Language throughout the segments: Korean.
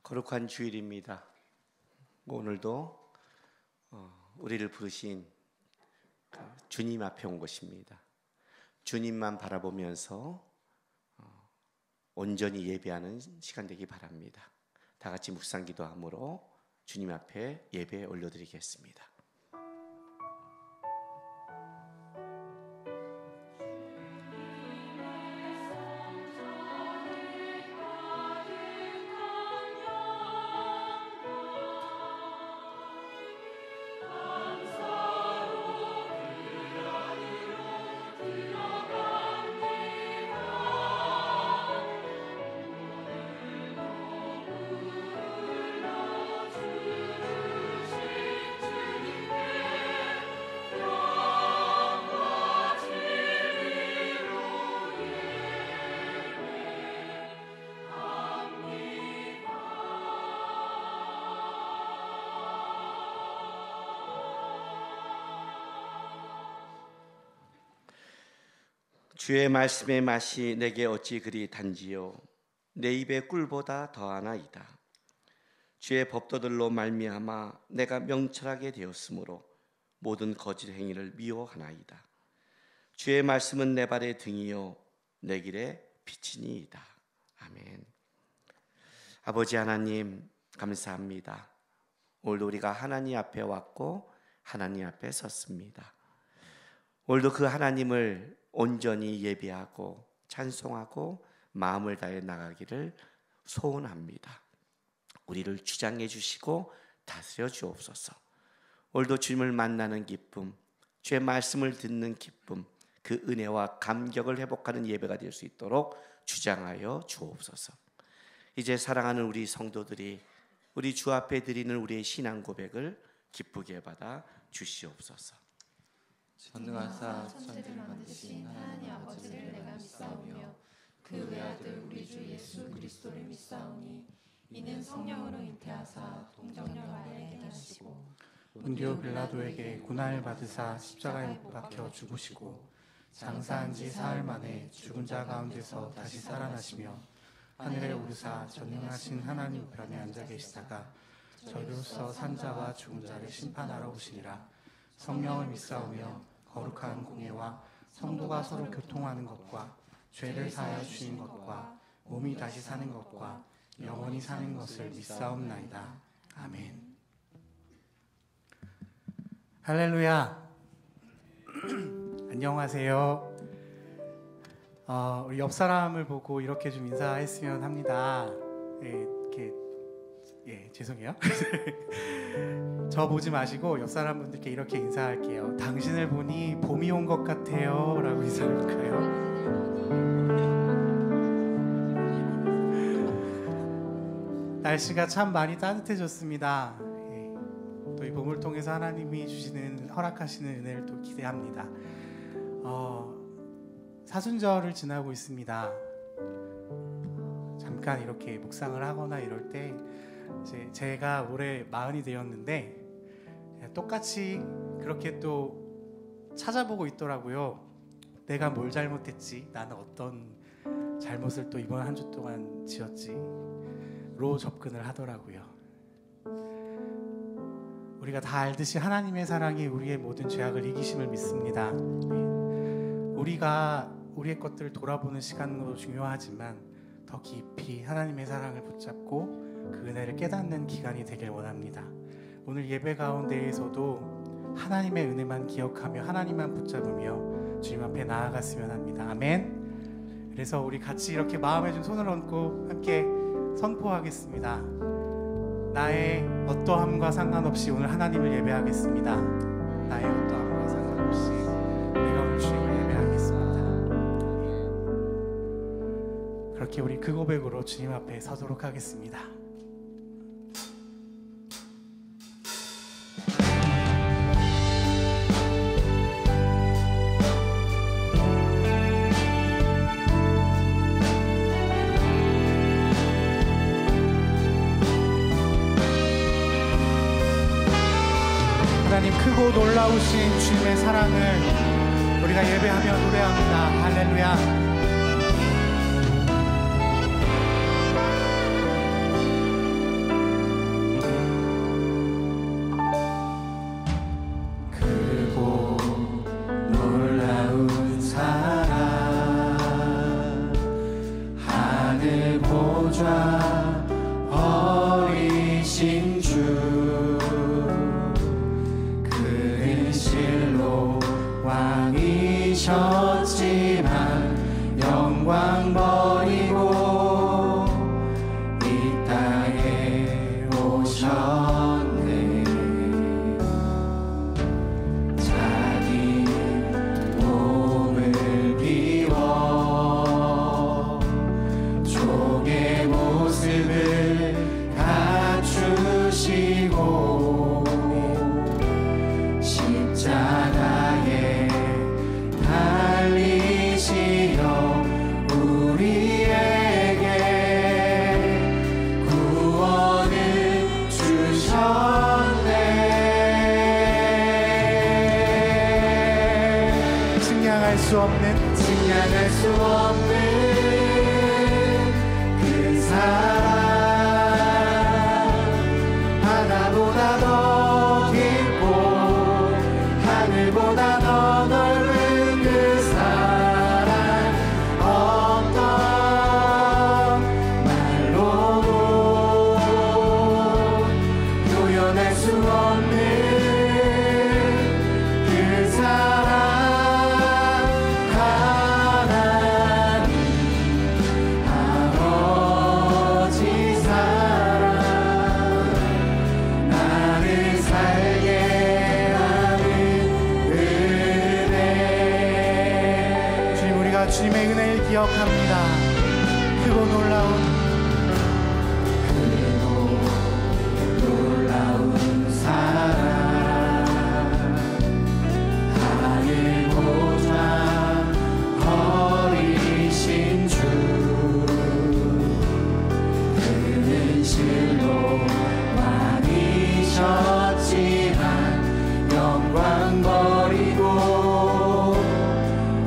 거룩한 주일입니다. 오늘도 우리를 부르신 주님 앞에 온 것입니다. 주님만 바라보면서 온전히 예배하는 시간 되기 바랍니다. 다 같이 묵상 기도함으로 주님 앞에 예배 올려드리겠습니다. 주의 말씀의 맛이 내게 어찌 그리 단지요 내 입의 꿀보다 더하나이다. 주의 법도들로 말미암아 내가 명철하게 되었으므로 모든 거짓 행위를 미워하나이다. 주의 말씀은 내 발의 등이요 내 길의 빛이니이다. 아멘. 아버지 하나님 감사합니다. 오늘도 우리가 하나님 앞에 왔고 하나님 앞에 섰습니다. 오늘도 그 하나님을 온전히 예배하고 찬송하고 마음을 다해 나가기를 소원합니다. 우리를 주장해 주시고 다스려 주옵소서. 오늘도 주님을 만나는 기쁨, 주의 말씀을 듣는 기쁨, 그 은혜와 감격을 회복하는 예배가 될 수 있도록 주장하여 주옵소서. 이제 사랑하는 우리 성도들이 우리 주 앞에 드리는 우리의 신앙 고백을 기쁘게 받아 주시옵소서. 전능하사 천지를 만드신 하나님 아버지를 내가 믿사오며 그 외아들 우리 주 예수 그리스도를 믿사오니 이는 성령으로 잉태하사 동정녀 마리아에게 나시고 본디오 빌라도에게 고난을 받으사 십자가에 못 박혀 죽으시고 장사한 지 사흘 만에 죽은 자 가운데서 다시 살아나시며 하늘에 오르사 전능하신 하나님 우편에 앉아 계시다가 저희로서 산자와 죽은 자를 심판하러 오시니라. 성령을 믿사오며 거룩한 공예와 성도가 서로 교통하는 것과 죄를 사하여 주신 것과 몸이 다시 사는 것과 영원히 사는 것을 믿사옵나이다. 아멘. 할렐루야. 안녕하세요. 우리 옆 사람을 보고 이렇게 좀 인사했으면 합니다. 죄송해요. 저 보지 마시고 옆 사람분들께 이렇게 인사할게요. 당신을 보니 봄이 온 것 같아요 라고 인사해볼까요? 날씨가 참 많이 따뜻해졌습니다. 또 이 봄을 통해서 하나님이 주시는 허락하시는 은혜를 또 기대합니다. 사순절을 지나고 있습니다. 잠깐 이렇게 묵상을 하거나 이럴 때 제가 올해 40이 되었는데 똑같이 그렇게 또 찾아보고 있더라고요. 내가 뭘 잘못했지? 나는 어떤 잘못을 또 이번 한 주 동안 지었지?로 접근을 하더라고요. 우리가 다 알듯이 하나님의 사랑이 우리의 모든 죄악을 이기심을 믿습니다. 우리가 우리의 것들을 돌아보는 시간도 중요하지만 더 깊이 하나님의 사랑을 붙잡고 그 은혜를 깨닫는 기간이 되길 원합니다. 오늘 예배 가운데에서도 하나님의 은혜만 기억하며 하나님만 붙잡으며 주님 앞에 나아갔으면 합니다. 아멘. 그래서 우리 같이 이렇게 마음에 좀 손을 얹고 함께 선포하겠습니다. 나의 어떠함과 상관없이 오늘 하나님을 예배하겠습니다. 나의 어떠함과 상관없이 내가 오늘 주님을 예배하겠습니다. 그렇게 우리 그 고백으로 주님 앞에 서도록 하겠습니다. 하나님 크고 놀라우신 주님의 사랑을 우리가 예배하며 노래합니다. 할렐루야. 보좌 어리신 주 그는 실로 왕이셨지만 영광 버리고 이 땅에 오셨네. 자기 몸을 비워 종의 모습을 갖추시고 십자가에 달리시어 우리에게 구원을 주셨네. 증량할 수 없는 그 사랑 하나보다 더 깊고 하늘보다 더 넓은 그 사랑 어떤 말로도 표현할 수 없는 그 사랑 하나님 아버지 사랑 나를 살게 하는 은혜. 주님, 우리가 주님의 은혜를 기억합니다. 크고 놀라운 사랑 하늘 보좌 어리신 주 그는 실로 왕이셨지만 영광 버리고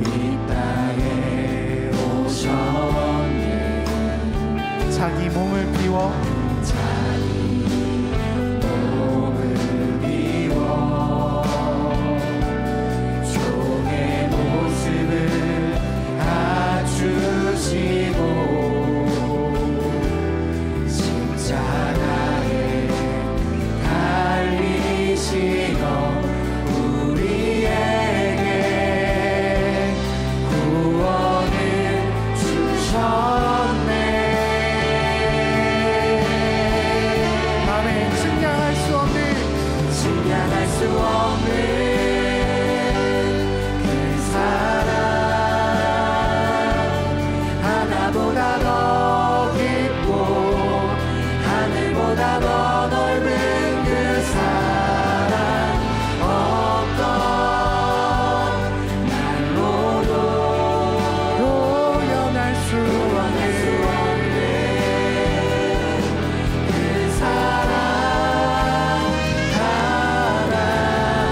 이 땅에 오셨네. 자기 몸을 비워 종의 모습을 갖추시고 십자가에 달리시어 우리에게 구원을 주셨네. 아멘. 증량할 수 없는 그 사랑 하나보다 더 깊고 하늘보다 더 넓은 그 사랑 어떤 말로도 표현할 수 없는 그 사랑 하나님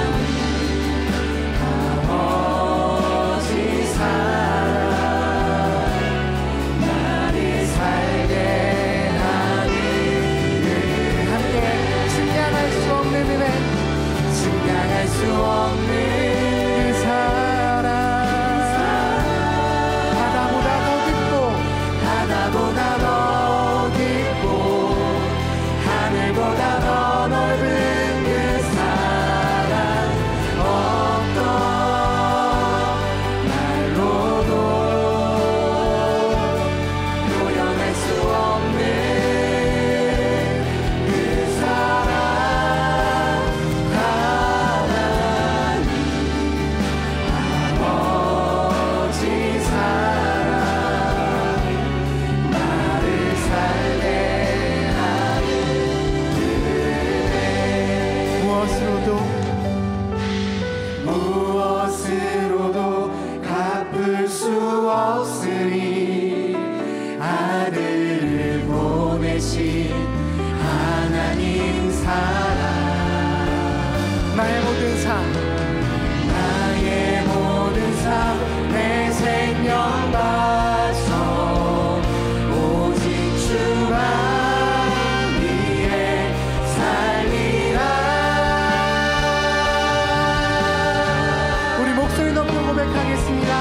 아버지 사랑 나를 살게 하는 은혜. 함께 증량할 수 없는 은혜, 증량할 수 없는 그 사랑 하나보다 더 깊고 하늘보다 더 넓은 그 사랑 어떤 말로도 표현할 수 없는 그 사랑 하나님 아버지 사랑 나를 살게 하는 은혜. 무엇으로도 갚을 수 없으리 아들을 보내신 하나님 사랑 나의 모든 삶 내 생명 바쳐 오직 주만 위해 살리라. 우리 목소리 높여 고백하겠습니다.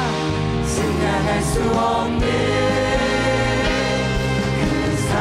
증량할 수 없는 그 사랑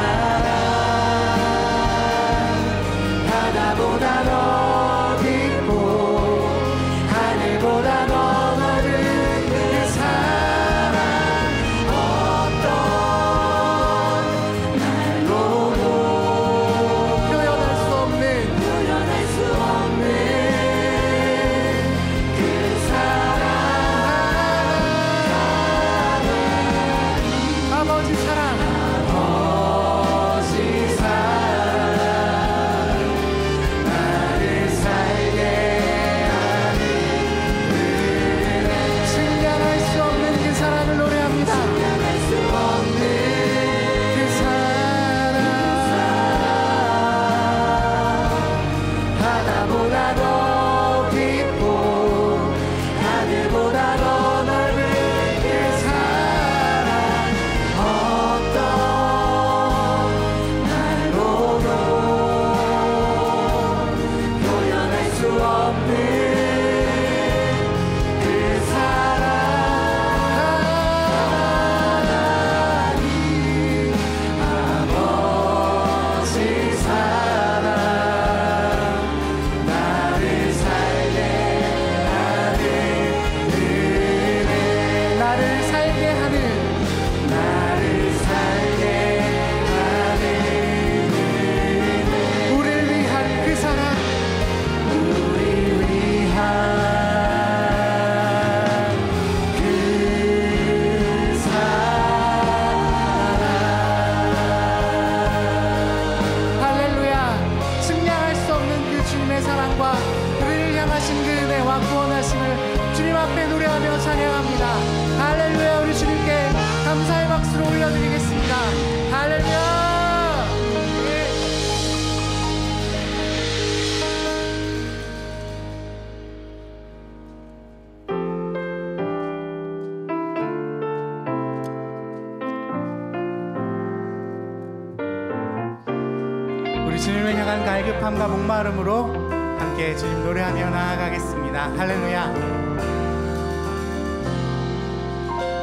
주님을 향한 갈급함과 목마름으로 함께 주님 노래하며 나아가겠습니다. 할렐루야.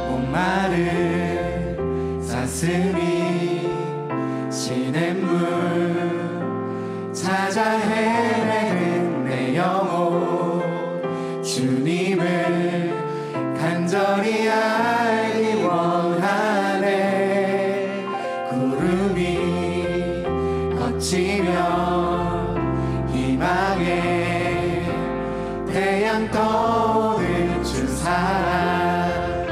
목마른 사슴이 시냇물 찾아 헤매는 내 영혼, 주님을 간절히 알기 원하네. 구름이 거치며 희망의 태양 떠오른 주 사랑,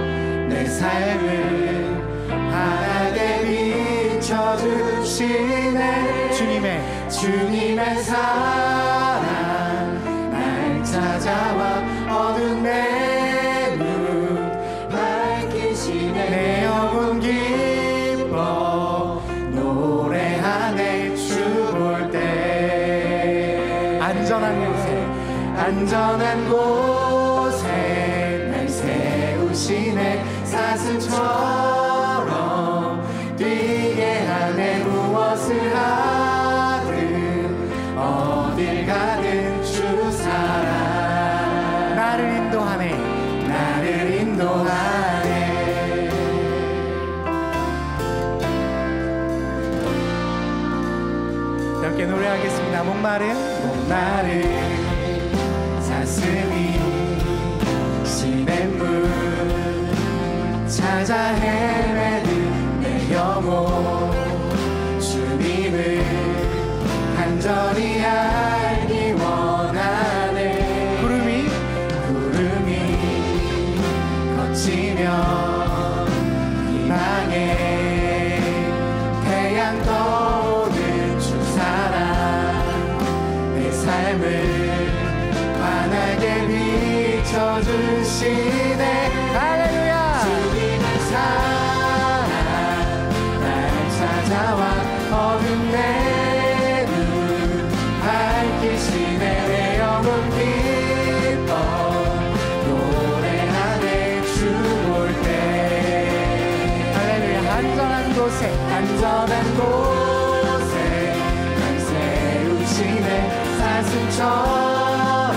내 삶을 환하게 비춰주시네. 주님의 사랑 날 찾아와 어두운 내 눈 밝히시네. 내 영혼 기뻐 노래하네. 주 볼 때 안전한 곳에 날 세우시네. 사슴처럼 뛰게 하네. 무엇을 하든 어딜 가든 주 사랑 나를 인도하네. 함께 노래하겠습니다. 목마른 사슴이 시냇물 찾아 헤매는 내 영혼, 주님을 간절히 알기 원하네. 구름이 거치며 희망의 태양 떠오른 주 사랑, 내 삶을 환하게 비춰주시네. 할렐루야. 주님의 사랑 날 찾아와 어두운 내 눈 밝히시네. 내 영혼 기뻐 노래하네. 주 볼 때. 할렐루야. 안전한 곳에 날 세우시네. 사슴처럼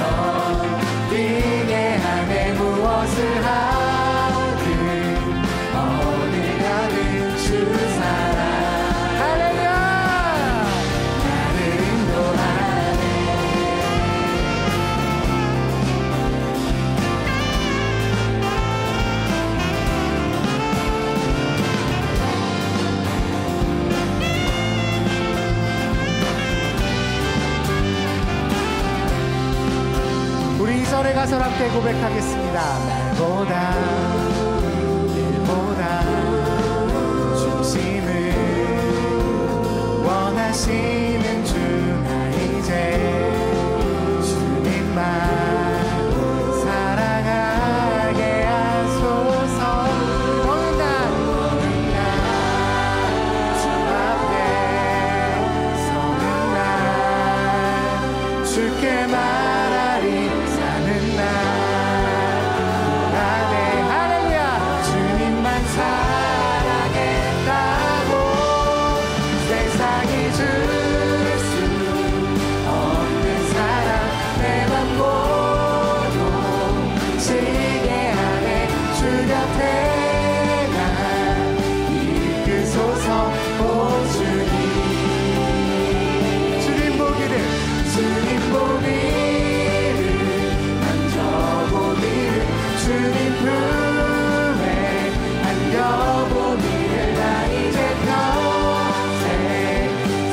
뛰게 하네. 무엇을 하든 어딜 가든 주 사랑. 할렐루야. 나를 인도하네. 우리 2절에 가서 함께 고백하겠습니다. 날보다 중심을 원하시는 주 나 이제 주님만 사랑하게 하소서. 어느 날 주 앞에 서는 날 주께 말하리. 사는 날 안에 할렐루야. 주님만 사랑했다고 세상이 줄 수 없는 사랑, 내 맘 고동치게 하네. 주 곁에 날 이끄소서. 오 주님, 주님 보기를 주님 품에 안겨보기를. 나 이제 평생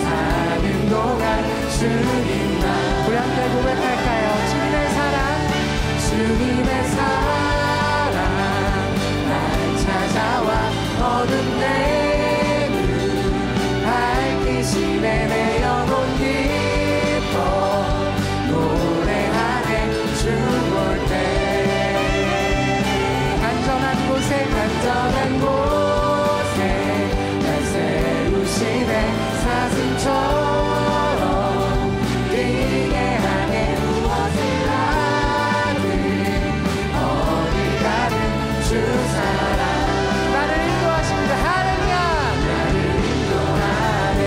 사는 동안 주님만. 우리 함께 고백할까요? 주님의 사랑 날 찾아와 어두운 내 눈 밝히시네. 내 영혼 기뻐 노래하네. 주 볼 때. 안전한 곳에 날 세우시네. 사슴처럼 뛰게 하네. 무엇을 하든 어딜 가든 주 사랑 나를 인도하십니다. 할렐루야. 나를 인도하네.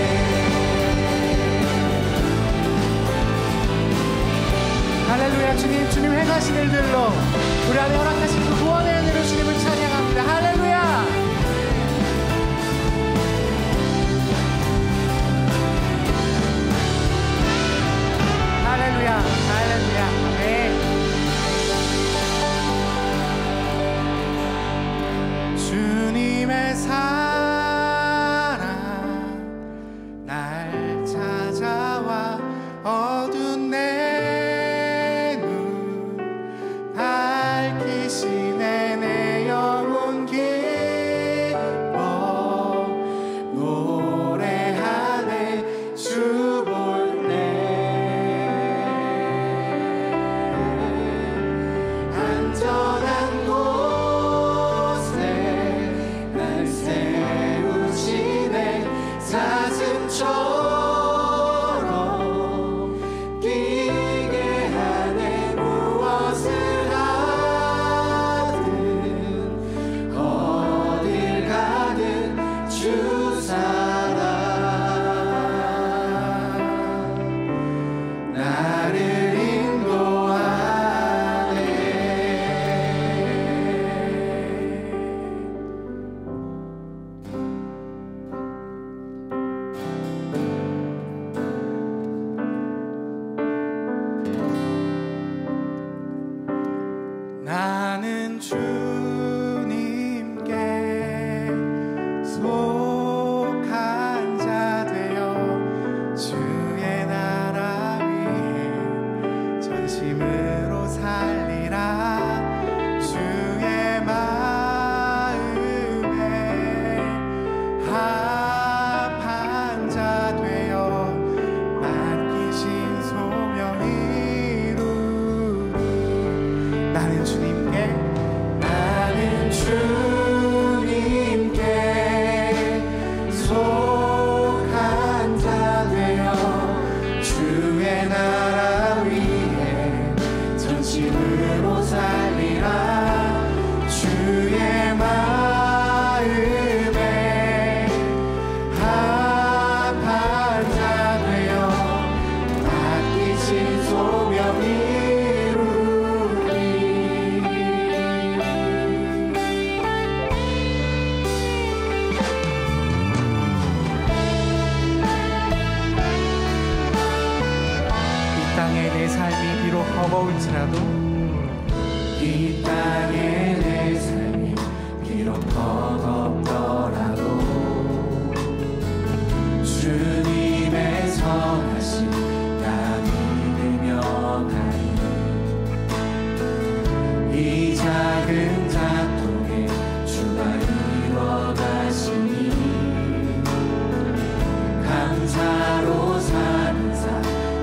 주님 행하신 일들로 우리 안에 허락하신 그 구원의 은혜로 주님을 찬양합니다. 할렐루야. 할렐루야. 할렐루야. 아멘. 주님의 사랑 날 찾아와 어두운 내 눈 밝히시네. 내 영혼 기뻐 노래하네. 주 볼 때 안전한 곳에 날 세우시네. 사슴처럼 뛰게 하네. 무엇을 하든 어딜 가든 주 사랑 나를 인도하네. 나는 주님께 속한 자 되어 주의 나라 위해 전심으로 살리라. 주의 마음에 합한 자 되어 맡기신 소명 이루리. 나는 주님께 속한 자 되어 주의 나라 위해 전심으로 살리라. 주의 마음에 합한 자 되어 맡기신 소명 이루리. 이 땅의 내 삶이 비록 버거울지라도 이 땅의 내 삶이 비록 버겁더라도 주님의 선하심 나 믿으며 가리. 이 작은 작동에 주가 이루어 가시니 감사로 사는 삶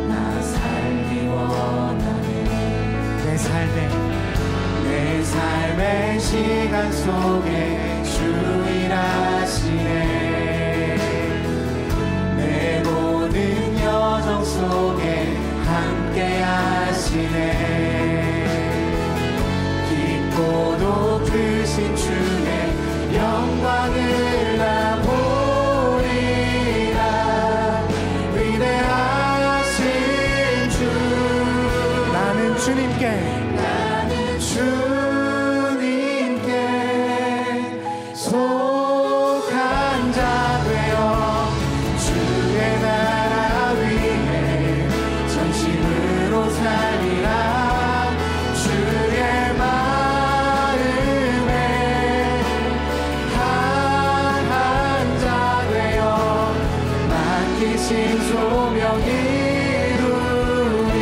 나 살기 원하네. 내 삶의 시간 속에 주 일하시네. 내 모든 여정 속에 함께 하시네. 깊고 높으신 주의 영광을 나 보리라. 위대하신 주 나는 주님께 속한 자 되어 주의 나라 위해 전심으로 살리라. 주의 마음에 합한 자 되어 맡기신 소명 이루리.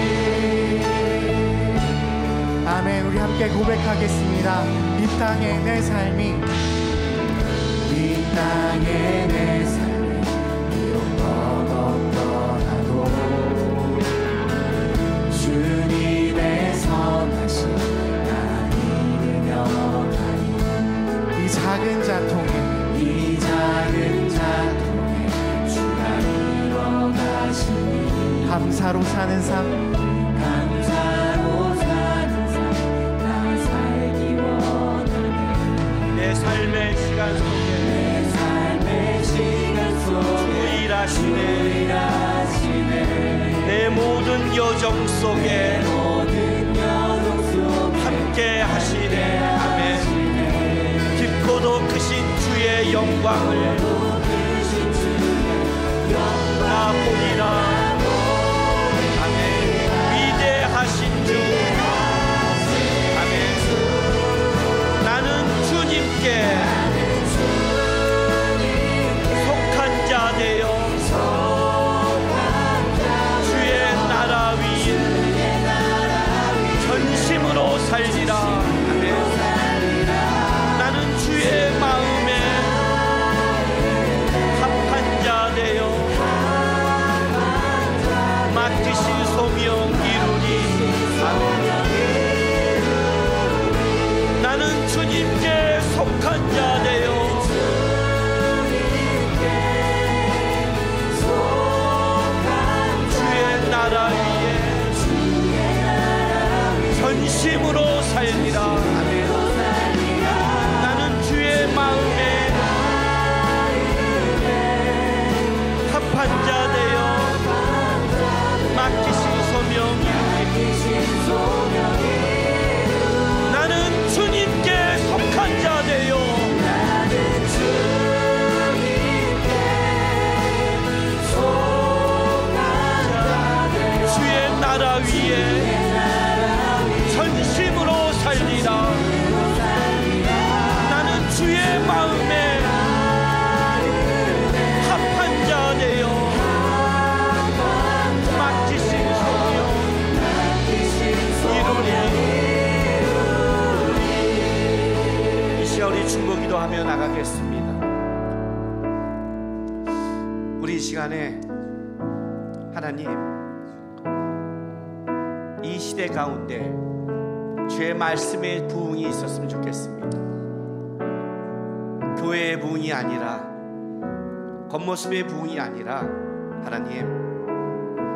아멘. 우리 함께 고백하겠습니다. 이 땅의 내 삶이 비록 버겁더라도 주님의 선하심 나 믿으며 가리. 이 작은 작동에 주가 이루어 가시니 감사로 사는 삶 나 살기 원하네. 내 삶의 시간 속에 주 일하시네. 내 모든 여정 속에 함께 하시네. 아멘. 깊고도 크신 주의 영광을 나 보리라. 아멘. 위대하신 주. 아멘. 나는 주님께 속한 자 되어 주의 나라 위에 전심으로 살리라. 아멘. 나는 주의 마음에 합한 자 되어 맡기신 소명 이루니. 아멘. 나는 주님께 속한 자 되어 주의 나라 위에 전심으로 살리라. 아멘. 나는 주의 마음에 합한 자 되어 맡기신 소명이. 나는 주님께 속한 자 되어 주의 나라 위에 전심으로 살리라. 나는 주의 마음에 합한 자 되어 맡기신 소명 이루리. 이 시간 우리 중보 기도하며 나가겠습니다. 우리 이 시간에 하나님, 이 시대 가운데 주의 말씀의 부흥이 있었으면 좋겠습니다. 교회의 부흥이 아니라, 겉모습의 부흥이 아니라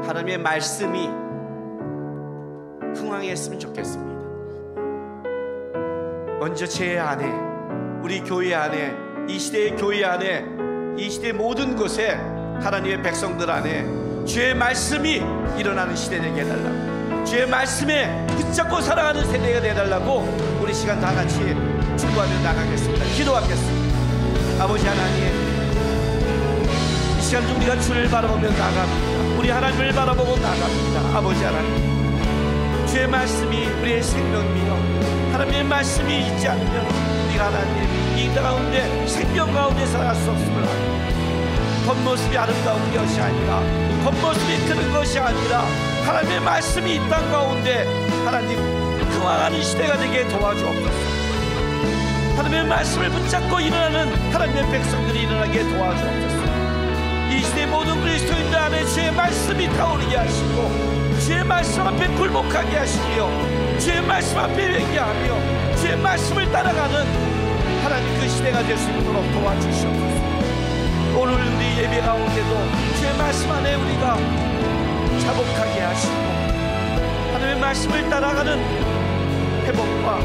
하나님의 말씀이 흥황했으면 좋겠습니다. 먼저 제 안에, 우리 교회 안에, 이 시대의 교회 안에, 이 시대의 모든 곳에, 하나님의 백성들 안에 주의 말씀이 일어나는 시대 되게 해달라고, 주의 말씀에 붙잡고 살아가는 세대가 되어달라고 우리 시간 다 같이 축복하며 나가겠습니다. 기도하겠습니다. 아버지 하나님, 이 시간 중 우리가 주를 바라보며 나갑니다. 우리 하나님을 바라보고 나갑니다. 아버지 하나님, 주의 말씀이 우리의 생명이며 하나님의 말씀이 있지 않으면 우리가 하나님 이 가운데 생명 가운데 살아갈 수 없음을 압니다. 겉모습이 아름다운 것이 아니라, 겉모습이 크는 것이 아니라 하나님의 말씀이 이 땅 가운데 하나님 흥황하는 시대가 되게 도와주옵소서. 하나님의 말씀을 붙잡고 일어나는 하나님의 백성들이 일어나게 도와주옵소서. 이 시대 모든 그리스도인들 안에 주의 말씀이 타오르게 하시고, 주의 말씀 앞에 굴복하게 하시며, 주의 말씀 앞에 회개하며 주의 말씀을 따라가는 하나님 그 시대가 될 수 있도록 도와주시옵소서. 오늘 우리 예배 가운데도 주의 말씀 안에 우리가 자복하게 하시고 하나님의 말씀을 따라가는 회복과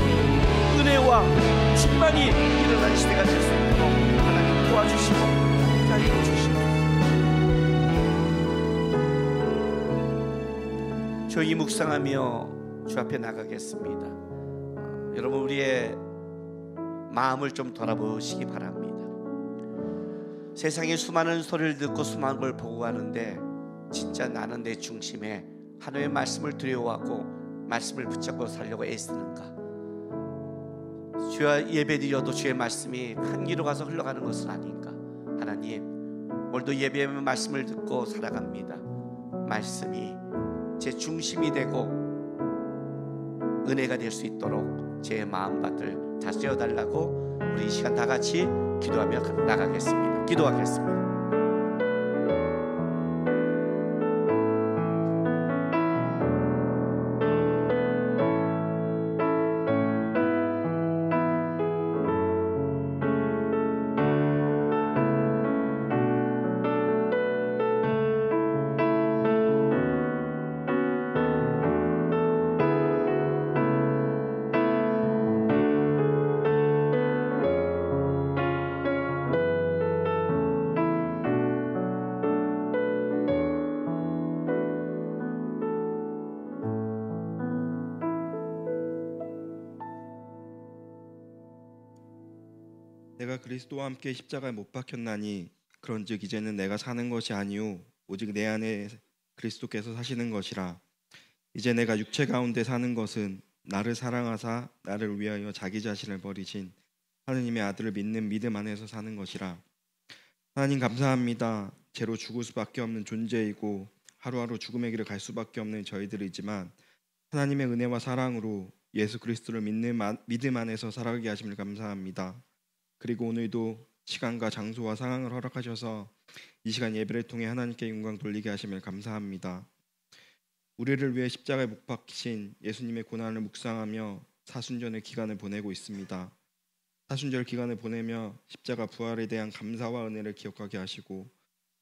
은혜와 충만이 일어나는 시대가 될 수 있도록 하나님 도와주시고 인도해 주시옵소서. 조용히 묵상하며 주 앞에 나가겠습니다. 여러분, 우리의 마음을 좀 돌아보시기 바랍니다. 세상에 수많은 소리를 듣고 수많은 걸 보고 가는데, 진짜 나는 내 중심에 하나님의 말씀을 두려워하고 말씀을 붙잡고 살려고 애쓰는가? 주여 예배드려도 주의 말씀이 한 길로 가서 흘러가는 것은 아닌가? 하나님, 오늘도 예배의 말씀을 듣고 살아갑니다. 말씀이 제 중심이 되고 은혜가 될 수 있도록 제 마음밭을 다스려 달라고 우리 이 시간 다 같이 기도하며 나가겠습니다. 기도하겠습니다. 내가 그리스도와 함께 십자가에 못 박혔나니 그런즉 이제는 내가 사는 것이 아니요 오직 내 안에 그리스도께서 사시는 것이라. 이제 내가 육체 가운데 사는 것은 나를 사랑하사 나를 위하여 자기 자신을 버리신 하느님의 아들을 믿는 믿음 안에서 사는 것이라. 하나님 감사합니다. 죄로 죽을 수밖에 없는 존재이고 하루하루 죽음의 길을 갈 수밖에 없는 저희들이지만 하나님의 은혜와 사랑으로 예수 그리스도를 믿는 믿음 안에서 살아가게 하심을 감사합니다. 그리고 오늘도 시간과 장소와 상황을 허락하셔서 이 시간 예배를 통해 하나님께 영광 돌리게 하심을 감사합니다. 우리를 위해 십자가에 못 박히신 예수님의 고난을 묵상하며 사순절의 기간을 보내고 있습니다. 사순절 기간을 보내며 십자가 부활에 대한 감사와 은혜를 기억하게 하시고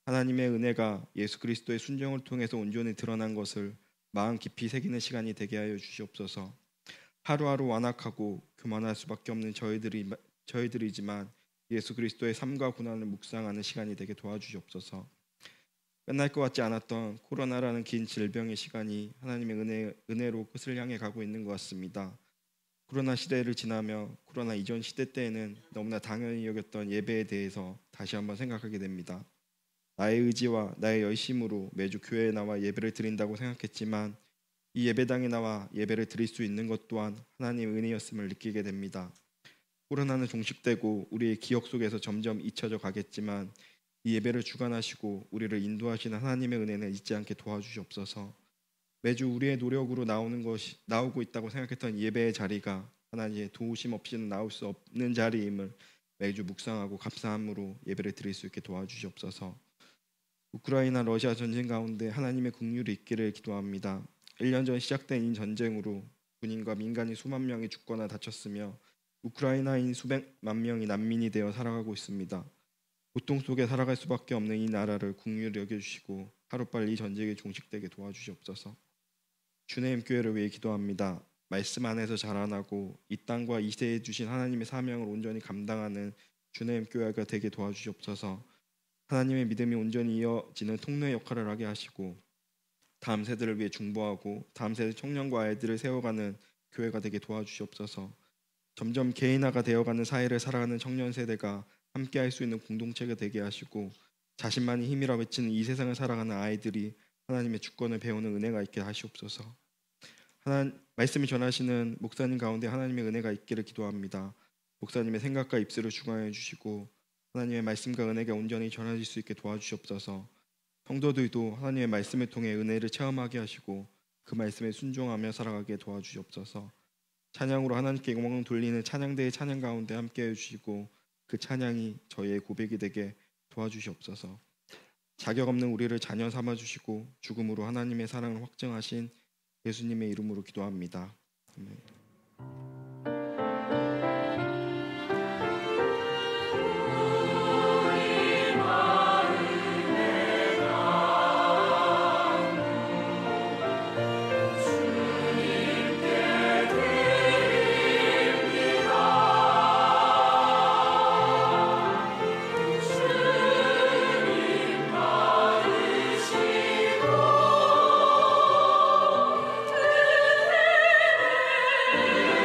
하나님의 은혜가 예수 그리스도의 순종을 통해서 온전히 드러난 것을 마음 깊이 새기는 시간이 되게 하여 주시옵소서. 하루하루 완악하고 교만할 수밖에 없는 저희들이지만 예수 그리스도의 삶과 고난을 묵상하는 시간이 되게 도와주시옵소서. 끝날 것 같지 않았던 코로나라는 긴 질병의 시간이 하나님의 은혜로 끝을 향해 가고 있는 것 같습니다. 코로나 시대를 지나며 코로나 이전 시대 때에는 너무나 당연히 여겼던 예배에 대해서 다시 한번 생각하게 됩니다. 나의 의지와 나의 열심으로 매주 교회에 나와 예배를 드린다고 생각했지만 이 예배당에 나와 예배를 드릴 수 있는 것 또한 하나님의 은혜였음을 느끼게 됩니다. 코로나는 종식되고 우리의 기억 속에서 점점 잊혀져 가겠지만 이 예배를 주관하시고 우리를 인도하시는 하나님의 은혜는 잊지 않게 도와주시옵소서. 매주 우리의 노력으로 나오고 있다고 생각했던 예배의 자리가 하나님의 도우심 없이는 나올 수 없는 자리임을 매주 묵상하고 감사함으로 예배를 드릴 수 있게 도와주시옵소서. 우크라이나 러시아 전쟁 가운데 하나님의 긍휼이 있기를 기도합니다. 1년 전 시작된 이 전쟁으로 군인과 민간인 수만 명이 죽거나 다쳤으며 우크라이나인 수백만 명이 난민이 되어 살아가고 있습니다. 고통 속에 살아갈 수밖에 없는 이 나라를 긍휼히 여겨주시고 하루빨리 이 전쟁이 종식되게 도와주시옵소서. 주님 교회를 위해 기도합니다. 말씀 안에서 자라나고 이 땅과 이 세대에 주신 하나님의 사명을 온전히 감당하는 주님 교회가 되게 도와주시옵소서. 하나님의 믿음이 온전히 이어지는 통로의 역할을 하게 하시고 다음 세대를 위해 중보하고 다음 세대 청년과 아이들을 세워가는 교회가 되게 도와주시옵소서. 점점 개인화가 되어가는 사회를 살아가는 청년 세대가 함께할 수 있는 공동체가 되게 하시고 자신만이 힘이라 외치는 이 세상을 살아가는 아이들이 하나님의 주권을 배우는 은혜가 있게 하시옵소서. 말씀을 전하시는 목사님 가운데 하나님의 은혜가 있기를 기도합니다. 목사님의 생각과 입술을 주관해 주시고 하나님의 말씀과 은혜가 온전히 전해질 수 있게 도와주시옵소서. 성도들도 하나님의 말씀을 통해 은혜를 체험하게 하시고 그 말씀에 순종하며 살아가게 도와주시옵소서. 찬양으로 하나님께 영광을 돌리는 찬양대의 찬양 가운데 함께해 주시고 그 찬양이 저희의 고백이 되게 도와주시옵소서. 자격 없는 우리를 자녀 삼아 주시고 죽음으로 하나님의 사랑을 확증하신 예수님의 이름으로 기도합니다. 아멘.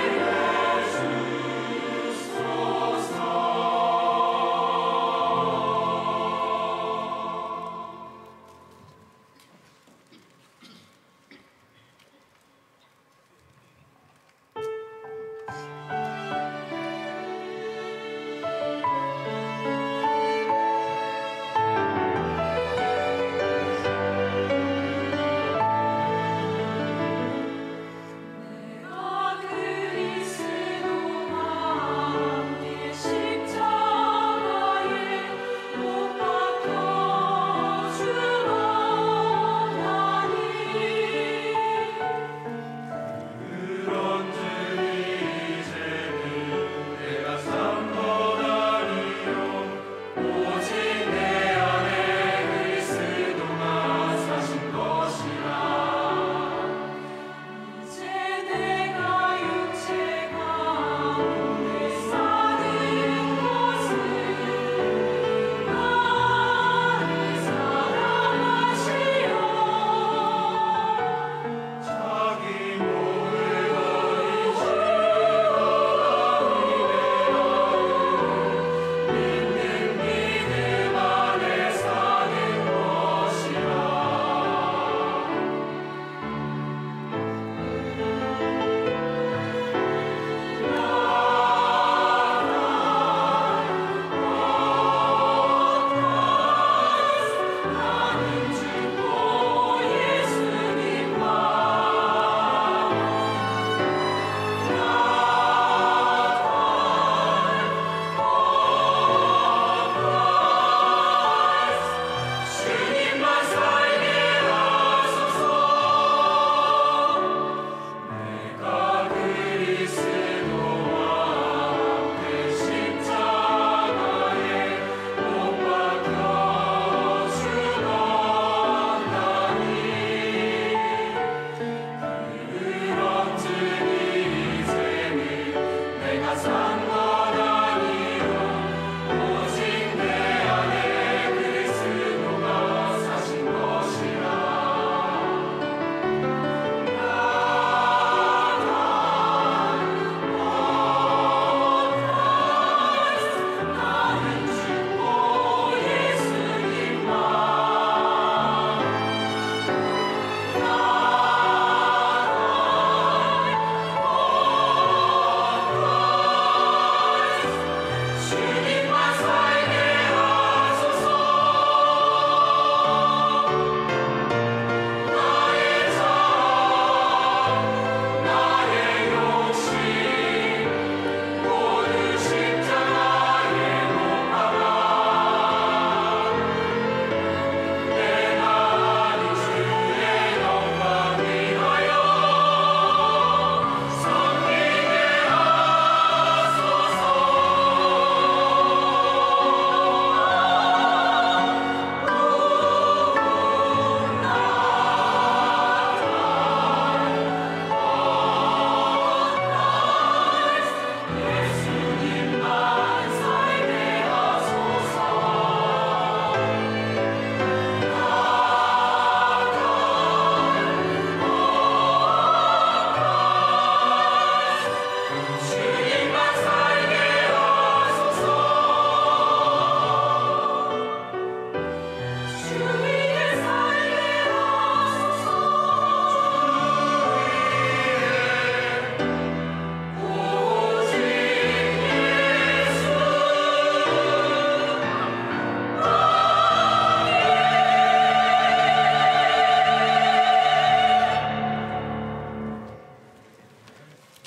주님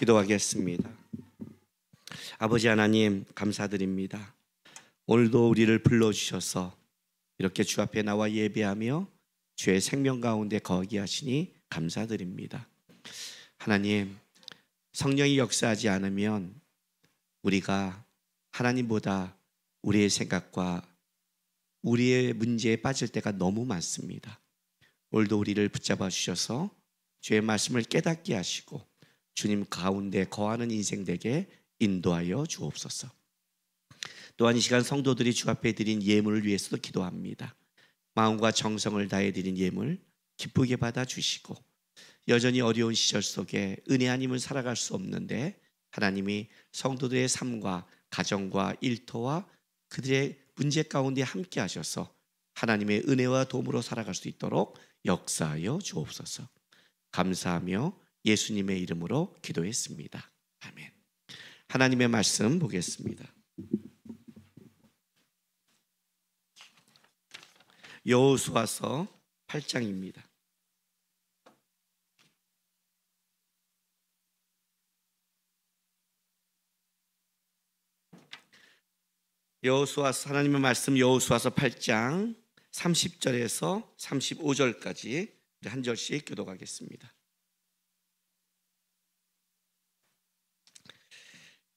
기도하겠습니다. 아버지 하나님, 감사드립니다. 오늘도 우리를 불러주셔서 이렇게 주 앞에 나와 예배하며 주의 생명 가운데 거하게 하시니 감사드립니다. 하나님, 성령이 역사하지 않으면 우리가 하나님보다 우리의 생각과 우리의 문제에 빠질 때가 너무 많습니다. 오늘도 우리를 붙잡아 주셔서 주의 말씀을 깨닫게 하시고 주님 가운데 거하는 인생 되게 인도하여 주옵소서. 또한 이 시간 성도들이 주 앞에 드린 예물을 위해서도 기도합니다. 마음과 정성을 다해 드린 예물 기쁘게 받아주시고 여전히 어려운 시절 속에 은혜 아니면 살아갈 수 없는데 하나님이 성도들의 삶과 가정과 일터와 그들의 문제 가운데 함께 하셔서 하나님의 은혜와 도움으로 살아갈 수 있도록 역사하여 주옵소서. 감사하며 예수님의 이름으로 기도했습니다. 아멘. 하나님의 말씀 보겠습니다. 여호수아서 8장입니다. 하나님의 말씀 여호수아서 8장 30절에서 35절까지 한 절씩 교독하겠습니다.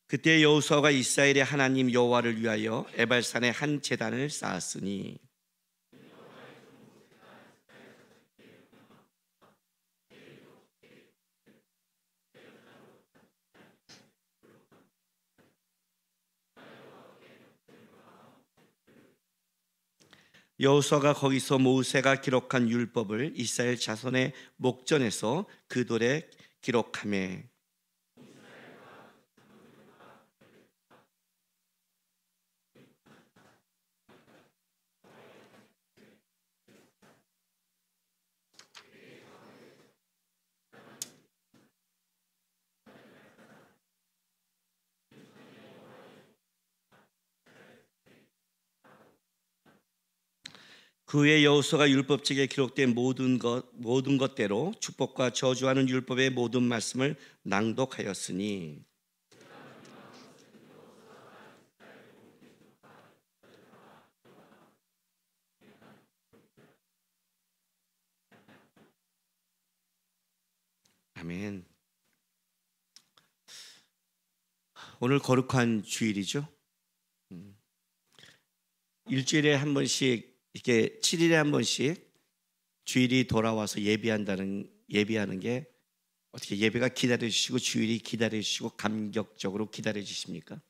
그때 여호수아가 이스라엘의 하나님 여호와를 위하여 에발산에 한 제단을 쌓았으니 여호수아가 거기서 모세가 기록한 율법을 이스라엘 자손의 목전에서 그 돌에 기록하매 그 후에 여호수아가 율법책에 기록된 모든 것대로 축복과 저주하는 율법의 모든 말씀을 낭독하였으니 아멘. 오늘 거룩한 주일이죠. 일주일에 한 번씩 이렇게 7일에 한 번씩 주일이 돌아와서 예배하는 게 어떻게 예배가 기다려 주시고 주일이 기다려 주시고 감격적으로 기다려 주십니까?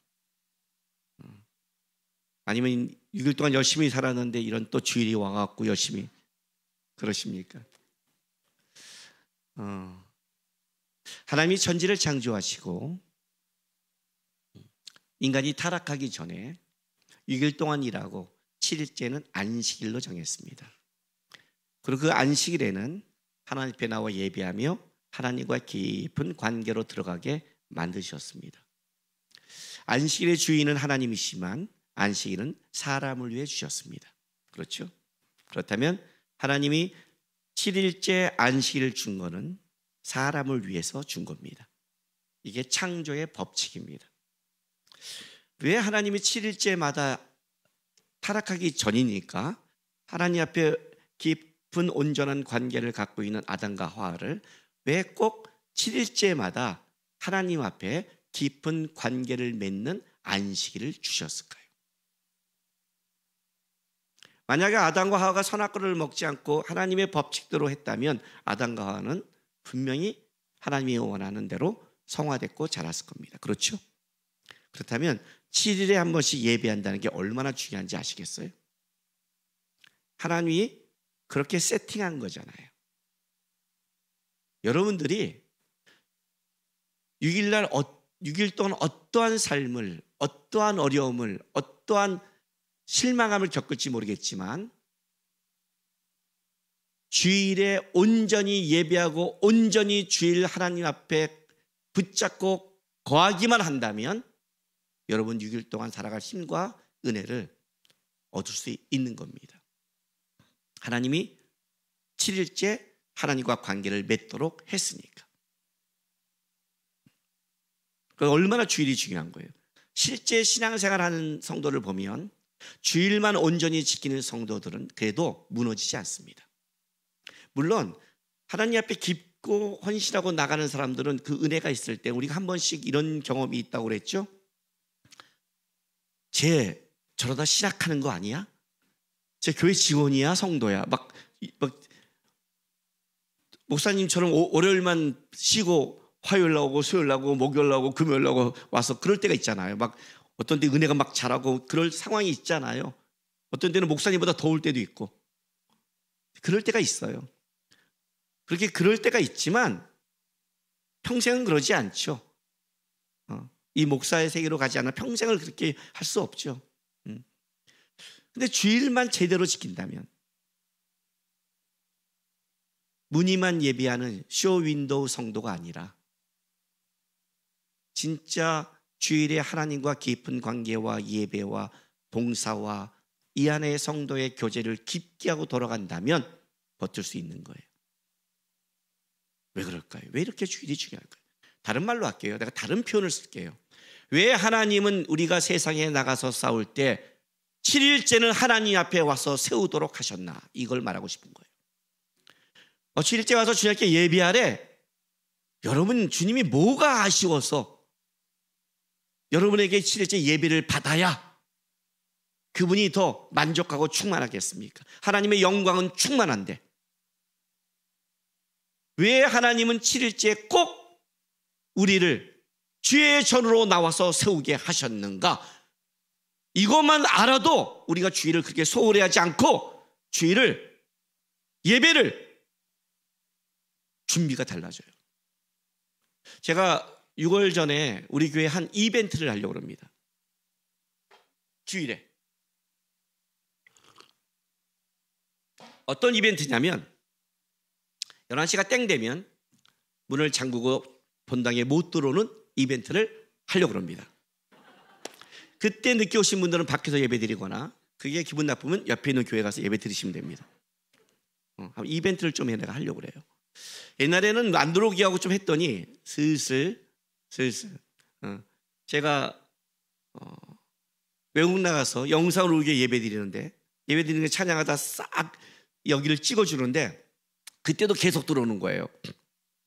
아니면 6일 동안 열심히 살았는데 이런 또 주일이 와갖고 열심히 그러십니까? 하나님이 천지를 창조하시고 인간이 타락하기 전에 6일 동안 일하고 7일째는 안식일로 정했습니다. 그리고 그 안식일에는 하나님 앞에 나와 예배하며 하나님과 깊은 관계로 들어가게 만드셨습니다. 안식일의 주인은 하나님이시지만 안식일은 사람을 위해 주셨습니다. 그렇죠? 그렇다면 하나님이 7일째 안식일을 준 것은 사람을 위해서 준 겁니다. 이게 창조의 법칙입니다. 왜 하나님이 7일째마다 타락하기 전이니까 하나님 앞에 깊은 온전한 관계를 갖고 있는 아담과 하와를 왜 꼭 7일째마다 하나님 앞에 깊은 관계를 맺는 안식일을 주셨을까요? 만약에 아담과 하와가 선악과를 먹지 않고 하나님의 법칙대로 했다면 아담과 하와는 분명히 하나님이 원하는 대로 성화됐고 자랐을 겁니다. 그렇죠? 그렇다면 7일에 한 번씩 예배한다는 게 얼마나 중요한지 아시겠어요? 하나님이 그렇게 세팅한 거잖아요. 여러분들이 6일 동안 어떠한 삶을, 어떠한 어려움을, 어떠한 실망함을 겪을지 모르겠지만 주일에 온전히 예배하고 온전히 주일 하나님 앞에 붙잡고 거하기만 한다면 여러분 6일 동안 살아갈 힘과 은혜를 얻을 수 있는 겁니다. 하나님이 7일째 하나님과 관계를 맺도록 했으니까. 얼마나 주일이 중요한 거예요. 실제 신앙생활하는 성도를 보면 주일만 온전히 지키는 성도들은 그래도 무너지지 않습니다. 물론 하나님 앞에 깊고 헌신하고 나가는 사람들은 그 은혜가 있을 때, 우리가 한 번씩 이런 경험이 있다고 그랬죠. 쟤 저러다 신학하는 거 아니야? 쟤 교회 직원이야? 성도야? 막 목사님처럼 월요일만 쉬고 화요일 나오고 수요일 나오고 목요일 나오고 금요일 나오고 와서 그럴 때가 있잖아요. 막 어떤 때 은혜가 막 자라고 그럴 상황이 있잖아요. 어떤 때는 목사님보다 더울 때도 있고 그럴 때가 있어요. 그렇게 그럴 때가 있지만 평생은 그러지 않죠. 이 목사의 세계로 가지 않아 평생을 그렇게 할 수 없죠. 근데 주일만 제대로 지킨다면, 무늬만 예비하는 쇼윈도우 성도가 아니라 진짜 주일에 하나님과 깊은 관계와 예배와 봉사와 이 안에 성도의 교제를 깊게 하고 돌아간다면 버틸 수 있는 거예요. 왜 그럴까요? 왜 이렇게 주일이 중요할까요? 다른 말로 할게요. 내가 다른 표현을 쓸게요. 왜 하나님은 우리가 세상에 나가서 싸울 때 7일째는 하나님 앞에 와서 세우도록 하셨나? 이걸 말하고 싶은 거예요. 7일째 와서 주님께 예배하래. 여러분, 주님이 뭐가 아쉬워서 여러분에게 7일째 예배를 받아야 그분이 더 만족하고 충만하겠습니까? 하나님의 영광은 충만한데 왜 하나님은 7일째 꼭 우리를 주의 전으로 나와서 세우게 하셨는가? 이것만 알아도 우리가 주일을 그렇게 소홀히 하지 않고 주일을, 예배를 준비가 달라져요. 제가 6월 전에 우리 교회 한 이벤트를 하려고 합니다. 주일에. 어떤 이벤트냐면 11시가 땡 되면 문을 잠그고 본당에 못 들어오는 이벤트를 하려고 합니다. 그때 늦게 오신 분들은 밖에서 예배 드리거나, 그게 기분 나쁘면 옆에 있는 교회 가서 예배 드리시면 됩니다. 이벤트를 좀 내가 하려고 그래요. 옛날에는 안 들어오게 하고 좀 했더니 슬슬 제가 외국 나가서 영상으로 오게 예배 드리는데, 예배 드리는 게 찬양하다 싹 여기를 찍어주는데 그때도 계속 들어오는 거예요.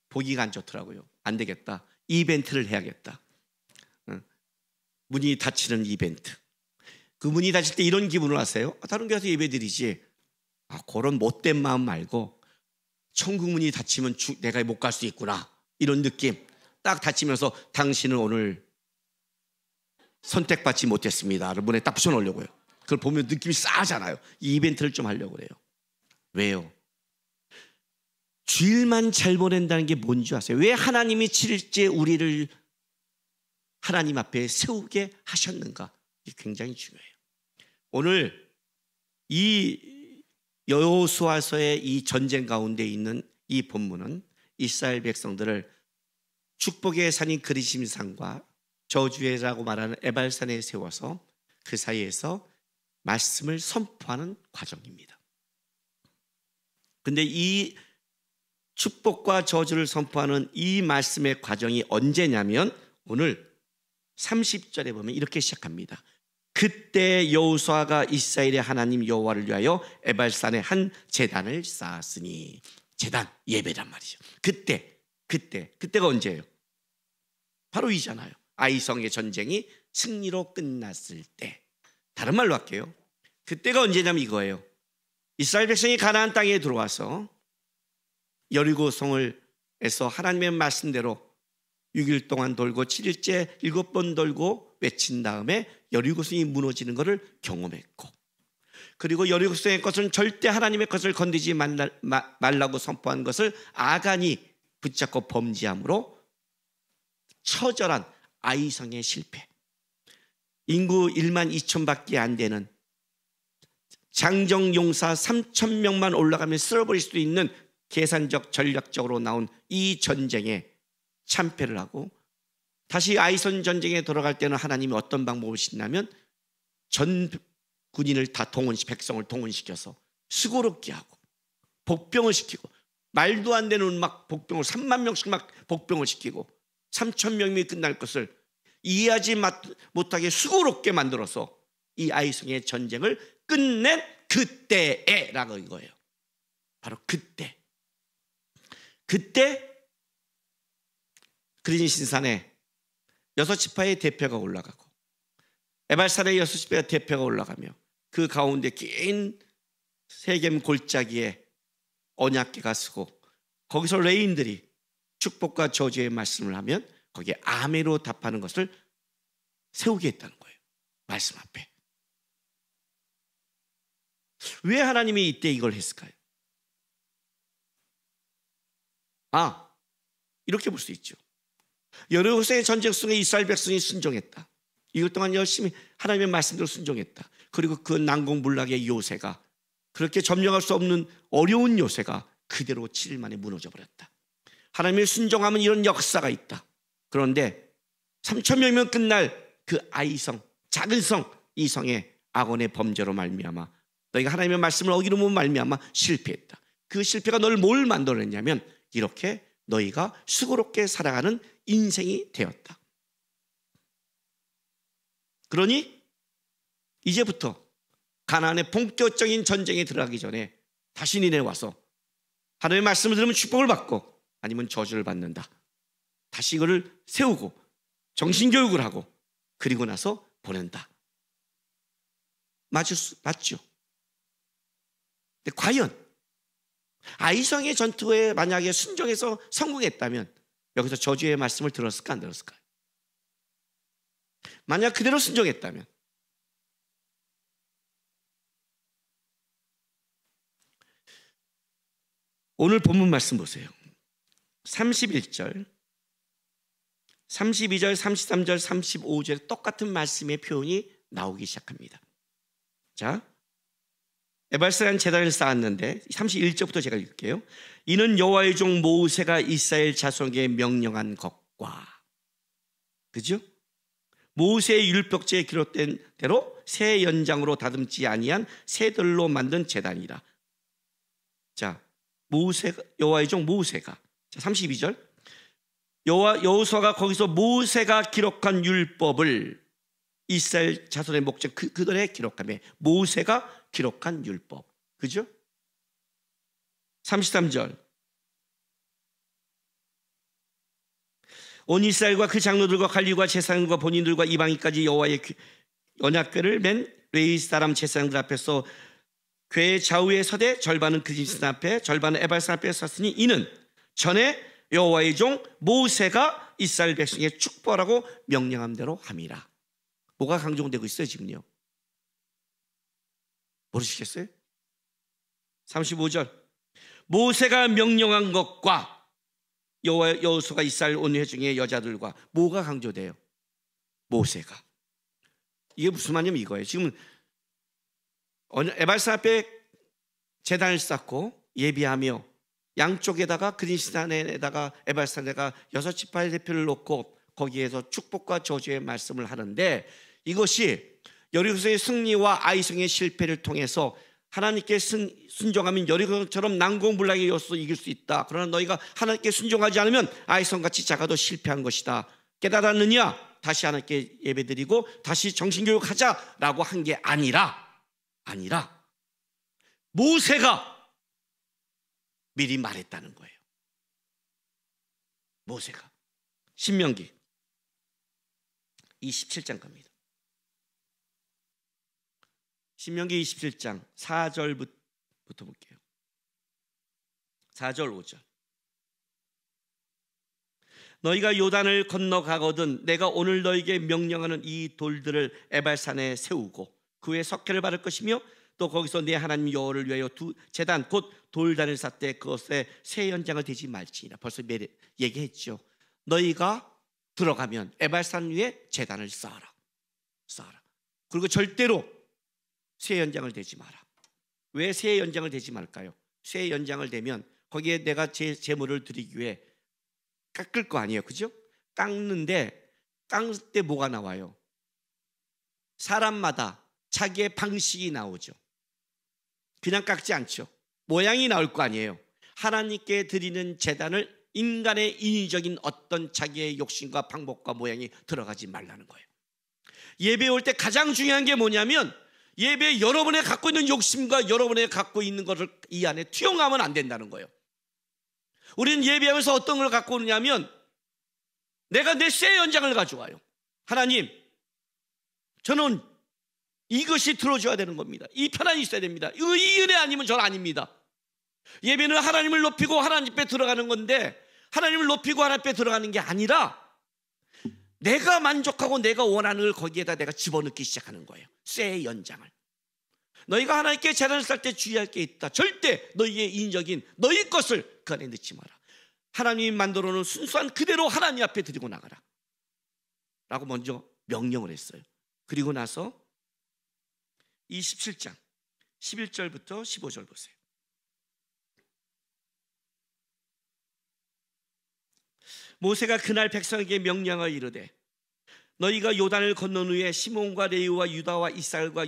보기가 안 좋더라고요. 안 되겠다. 이벤트를 해야겠다. 문이 닫히는 이벤트. 그 문이 닫힐 때 이런 기분을 하세요? 다른 교회에서 예배 드리지. 그런 못된 마음 말고 천국 문이 닫히면 내가 못 갈 수 있구나, 이런 느낌. 딱 닫히면서 당신은 오늘 선택받지 못했습니다를 문에 딱 붙여놓으려고요. 그걸 보면 느낌이 싸잖아요. 이 이벤트를 좀 하려고 그래요. 왜요? 주일만 잘 보낸다는 게 뭔지 아세요? 왜 하나님이 7일째 우리를 하나님 앞에 세우게 하셨는가? 이게 굉장히 중요해요. 오늘 이 여호수아서의 이 전쟁 가운데 있는 이 본문은 이스라엘 백성들을 축복의 산인 그리심산과 저주의라고 말하는 에발산에 세워서 그 사이에서 말씀을 선포하는 과정입니다. 근데 이 축복과 저주를 선포하는 이 말씀의 과정이 언제냐면 오늘 30절에 보면 이렇게 시작합니다. 그때 여호수아가 이스라엘의 하나님 여호와를 위하여 에발산에 한 제단을 쌓았으니, 제단, 예배란 말이죠. 그때가 언제예요? 바로 이잖아요. 아이성의 전쟁이 승리로 끝났을 때. 다른 말로 할게요. 그때가 언제냐면 이거예요. 이스라엘 백성이 가나안 땅에 들어와서 여리고성을에서 하나님의 말씀대로 6일 동안 돌고 7일째 7번 돌고 외친 다음에 여리고성이 무너지는 것을 경험했고, 그리고 여리고성의 것은 절대 하나님의 것을 건드리지 말라고 선포한 것을 아간이 붙잡고 범죄함으로 처절한 아이성의 실패, 인구 1만 2천밖에 안 되는 장정용사 3천 명만 올라가면 쓸어버릴 수도 있는 계산적 전략적으로 나온 이 전쟁에 참패를 하고, 다시 아이선 전쟁에 돌아갈 때는 하나님이 어떤 방법을 쓰냐면 전 군인을 다 백성을 동원시켜서 수고롭게 하고 복병을 시키고, 말도 안 되는 막 복병을 3만 명씩 막 복병을 시키고 3천 명이 끝날 것을 이해하지 못하게 수고롭게 만들어서 이 아이성의 전쟁을 끝낸 그때에라고 이거예요. 바로 그때 그리진 신산에 6지파의 대표가 올라가고 에발산의 6지파의 대표가 올라가며 그 가운데 긴 세겜 골짜기에 언약궤가 서고 거기서 레인들이 축복과 저주의 말씀을 하면 거기에 아멘으로 답하는 것을 세우게 했다는 거예요. 말씀 앞에. 왜 하나님이 이때 이걸 했을까요? 이렇게 볼 수 있죠. 여리고의 전쟁 속에 이스라엘 백성이 순종했다. 이것 동안 열심히 하나님의 말씀대로 순종했다. 그리고 그 난공불락의 요새가, 그렇게 점령할 수 없는 어려운 요새가 그대로 7일 만에 무너져 버렸다. 하나님의 순종하면 이런 역사가 있다. 그런데 3,000명이면 끝날 그 아이성, 작은 성, 이 성의 악원의 범죄로 말미암아 너희가 하나님의 말씀을 어기로 말미암아 실패했다. 그 실패가 너를 뭘 만들어냈냐면 이렇게 너희가 수고롭게 살아가는 인생이 되었다. 그러니 이제부터 가나안의 본격적인 전쟁에 들어가기 전에 다시 니네 와서 하나님의 말씀을 들으면 축복을 받고 아니면 저주를 받는다. 다시 이거를 세우고 정신교육을 하고 그리고 나서 보낸다. 맞죠? 근데 과연 아이성의 전투에 만약에 순종해서 성공했다면 여기서 저주의 말씀을 들었을까 안 들었을까요? 만약 그대로 순종했다면 오늘 본문 말씀 보세요. 31절, 32절, 33절, 35절 똑같은 말씀의 표현이 나오기 시작합니다. 자, 에발산에 제단을 쌓았는데 31절부터 제가 읽을게요. 이는 여호와의 종 모세가 이스라엘 자손에게 명령한 것과, 그죠? 모세의 율법제에 기록된 대로 새 연장으로 다듬지 아니한 새들로 만든 제단이라. 자, 여호와의 종 모세가, 자, 32절, 여호수아가 거기서 모세가 기록한 율법을 이스라엘 자손의 목적 그들의 기록함에 모세가 기록한 율법, 그죠? 33절, 온 이스라엘과 그 장로들과 관리와 제사장과 본인들과 이방인까지 여호와의 언약궤를 맨 레위 사람 제사장들 앞에서 궤 좌우에 서되 절반은 그리진 앞에 절반은 에발산 앞에 섰으니 이는 전에 여호와의 종 모세가 이스라엘 백성에게 축복하라고 명령한 대로 함이라. 뭐가 강조되고 있어요 지금요? 모르시겠어요? 35절, 모세가 명령한 것과 여호수아가 이스라엘 온 회중의 여자들과 뭐가 강조돼요? 모세가. 이게 무슨 말이냐면 이거예요. 지금 에발산 앞에 제단을 쌓고 예비하며 양쪽에다가 그린산에다가 에발산에다가 6지파의 대표를 놓고 거기에서 축복과 저주의 말씀을 하는데, 이것이 여리고의 승리와 아이성의 실패를 통해서 하나님께 순종하면 여리고처럼 난공불락의 요소 이길 수 있다. 그러나 너희가 하나님께 순종하지 않으면 아이성같이 작아도 실패한 것이다. 깨달았느냐? 다시 하나님께 예배드리고 다시 정신교육하자라고 한 게 아니라 모세가 미리 말했다는 거예요. 모세가. 신명기 27장 갑니다. 신명기 27장 4절부터 볼게요. 4절 5절. 너희가 요단을 건너가거든 내가 오늘 너희에게 명령하는 이 돌들을 에발산에 세우고 그 후에 석회를 바를 것이며 또 거기서 내 하나님 여호와를 위하여 두 제단 곧 돌단을 쌓되 그것에 새 연장을 대지 말지니라. 벌써 얘기했죠. 너희가 들어가면 에발산 위에 제단을 쌓아라. 그리고 절대로 새 연장을 대지 마라. 왜 새 연장을 대지 말까요? 새 연장을 대면 거기에 내가 제 제물을 드리기 위해 깎을 거 아니에요, 그죠? 깎을 때 뭐가 나와요? 사람마다 자기의 방식이 나오죠. 그냥 깎지 않죠. 모양이 나올 거 아니에요. 하나님께 드리는 제단을 인간의 인위적인 어떤 자기의 욕심과 방법과 모양이 들어가지 말라는 거예요. 예배 올 때 가장 중요한 게 뭐냐면 예배 여러분이 갖고 있는 욕심과 여러분이 갖고 있는 것을 이 안에 투영하면 안 된다는 거예요. 우리는 예배하면서 어떤 걸 갖고 오느냐면 내가 내 쇠 연장을 가져와요. 하나님, 저는 이것이 들어줘야 되는 겁니다. 이 편안이 있어야 됩니다. 이 은혜 아니면 저는 아닙니다. 예배는 하나님을 높이고 하나님 앞에 들어가는 건데 하나님을 높이고 하나님 앞에 들어가는 게 아니라 내가 만족하고 내가 원하는 걸 거기에다 내가 집어넣기 시작하는 거예요. 쇠의 연장을. 너희가 하나님께 재단을 쌓을 때 주의할 게 있다. 절대 너희의 인적인 너희 것을 그 안에 넣지 마라. 하나님이 만들어 놓은 순수한 그대로 하나님 앞에 드리고 나가라 라고 먼저 명령을 했어요. 그리고 나서 이 17장 11절부터 15절 보세요. 모세가 그날 백성에게 명령하여 이르되 너희가 요단을 건넌 후에 시몬과 레위와 유다와 이스라엘과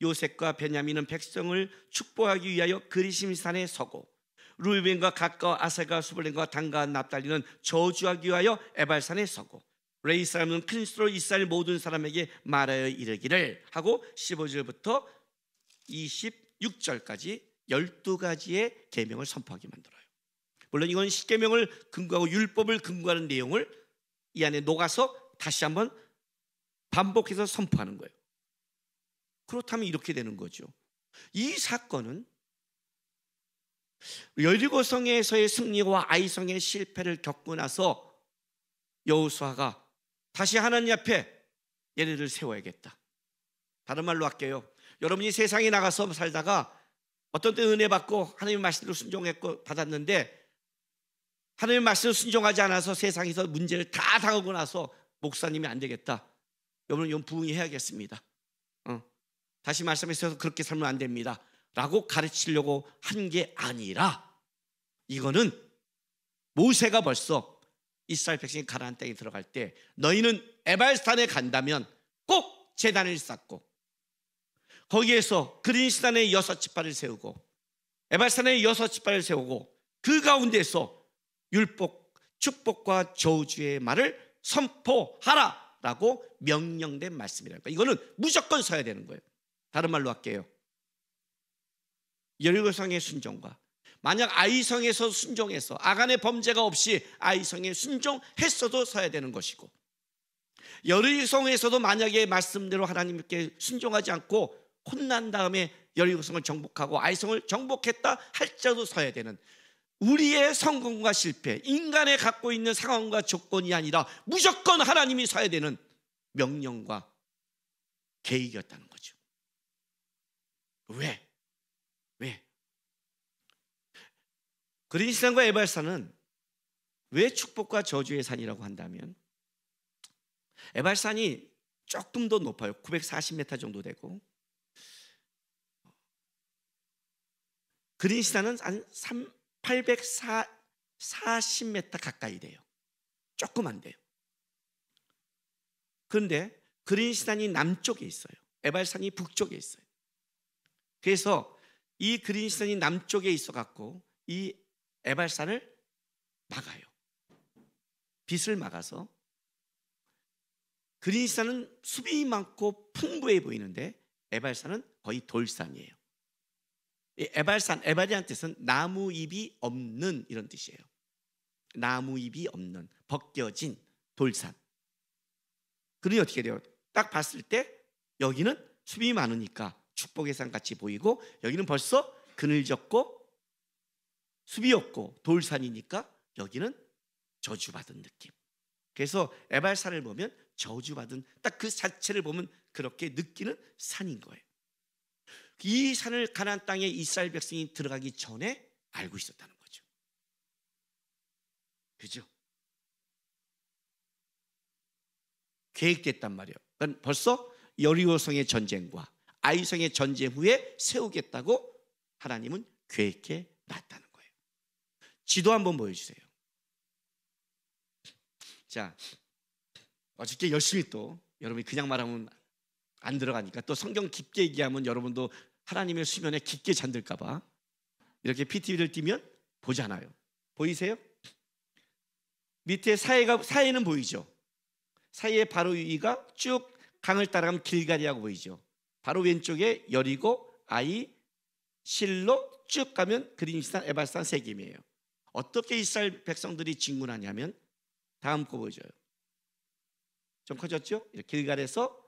요셉과 베냐민은 백성을 축복하기 위하여 그리심산에 서고 루벤과 갓과 아셀과 수블렘과 단과 납달리는 저주하기 위하여 에발산에 서고 레위 사람은 큰 소리로 이스라엘 모든 사람에게 말하여 이르기를 하고 15절부터 26절까지 12가지의 계명을 선포하게 만들어요. 물론 이건 십계명을 근거하고 율법을 근거하는 내용을 이 안에 녹아서 다시 한번 반복해서 선포하는 거예요. 그렇다면 이렇게 되는 거죠. 이 사건은 여리고성에서의 승리와 아이성의 실패를 겪고 나서 여호수아가 다시 하나님 앞에 얘네를 세워야겠다. 다른 말로 할게요. 여러분이 세상에 나가서 살다가 어떤 때 은혜 받고 하나님의 말씀대로 순종했고 받았는데 하나님의 말씀을 순종하지 않아서 세상에서 문제를 다 당하고 나서 목사님이 안 되겠다. 여러분 이건 부응해야겠습니다. 다시 말씀해서 그렇게 살면 안 됩니다 라고 가르치려고 한 게 아니라 이거는 모세가 벌써 이스라엘 백성이 가나안 땅에 들어갈 때 너희는 에발산에 간다면 꼭 제단을 쌓고 거기에서 그린시단에 6지파를 세우고 에발산에 6지파를 세우고 그 가운데서 율법, 축복과 저주의 말을 선포하라 라고 명령된 말씀이랄까. 이거는 무조건 서야 되는 거예요. 다른 말로 할게요. 여리고성의 순종과 만약 아이성에서 순종해서 아간의 범죄가 없이 아이성에 순종했어도 서야 되는 것이고 여리고성에서도 만약에 말씀대로 하나님께 순종하지 않고 혼난 다음에 여리고성을 정복하고 아이성을 정복했다 할지라도 서야 되는 우리의 성공과 실패, 인간의 갖고 있는 상황과 조건이 아니라 무조건 하나님이 서야 되는 명령과 계획이었다는 거죠. 왜? 그린시단과 에발산은 왜 축복과 저주의 산이라고 한다면 에발산이 조금 더 높아요. 940m 정도 되고 그린시단은 한 840m 가까이 돼요. 조금 안 돼요. 그런데 그린시단이 남쪽에 있어요. 에발산이 북쪽에 있어요. 그래서 이 그린시단이 남쪽에 있어 갖고 이 에발산을 막아요. 빛을 막아서 그린시단은 숲이 많고 풍부해 보이는데 에발산은 거의 돌산이에요. 이 에발산, 에발이라는 뜻은 나무 잎이 없는 이런 뜻이에요. 나무 잎이 없는 벗겨진 돌산. 그러니 어떻게 돼요? 딱 봤을 때 여기는 숲이 많으니까 축복의 산 같이 보이고 여기는 벌써 그늘졌고 숲이 없고 돌산이니까 여기는 저주받은 느낌. 그래서 에발산을 보면 저주받은 딱 그 자체를 보면 그렇게 느끼는 산인 거예요. 이 산을 가나안 땅에 이스라엘 백성이 들어가기 전에 알고 있었다는 거죠. 그죠? 계획됐단 말이에요. 그러니까 벌써 여리고성의 전쟁과 아이성의 전쟁 후에 세우겠다고 하나님은 계획해 놨다는 거예요. 지도 한번 보여주세요. 자, 어저께 열심히 또 여러분이 그냥 말하면 안 들어가니까 또 성경 깊게 얘기하면 여러분도 하나님의 수면에 깊게 잠들까 봐 이렇게 PTV를 띄면 보잖아요. 보이세요? 밑에 사해는 보이죠? 사해의 바로 위가 쭉 강을 따라가면 길갈이라고 보이죠? 바로 왼쪽에 여리고, 아이, 실로 쭉 가면 그림산, 에발산, 세겜이에요. 어떻게 이스라엘 백성들이 진군하냐면 다음 거 보여줘요. 좀 커졌죠? 길갈에서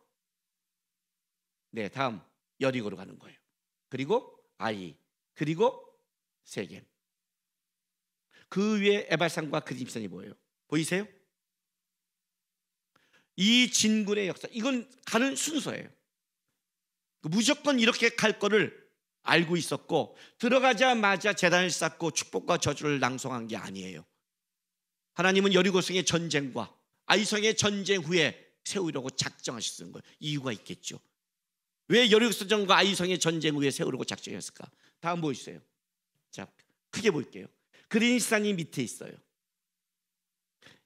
다음 여리고로 가는 거예요. 그리고 아이, 그리고 세겜. 그 위에 에발산과 그림산이 보여요. 보이세요? 이 진군의 역사, 이건 가는 순서예요. 무조건 이렇게 갈 거를 알고 있었고 들어가자마자 제단을 쌓고 축복과 저주를 낭송한 게 아니에요. 하나님은 여리고성의 전쟁과 아이성의 전쟁 후에 세우려고 작정하셨던 거예요. 이유가 있겠죠. 왜 여리고성과 아이성의 전쟁 후에 세우려고 작정했을까? 다음 보여주세요. 자, 크게 볼게요. 그린산이 밑에 있어요.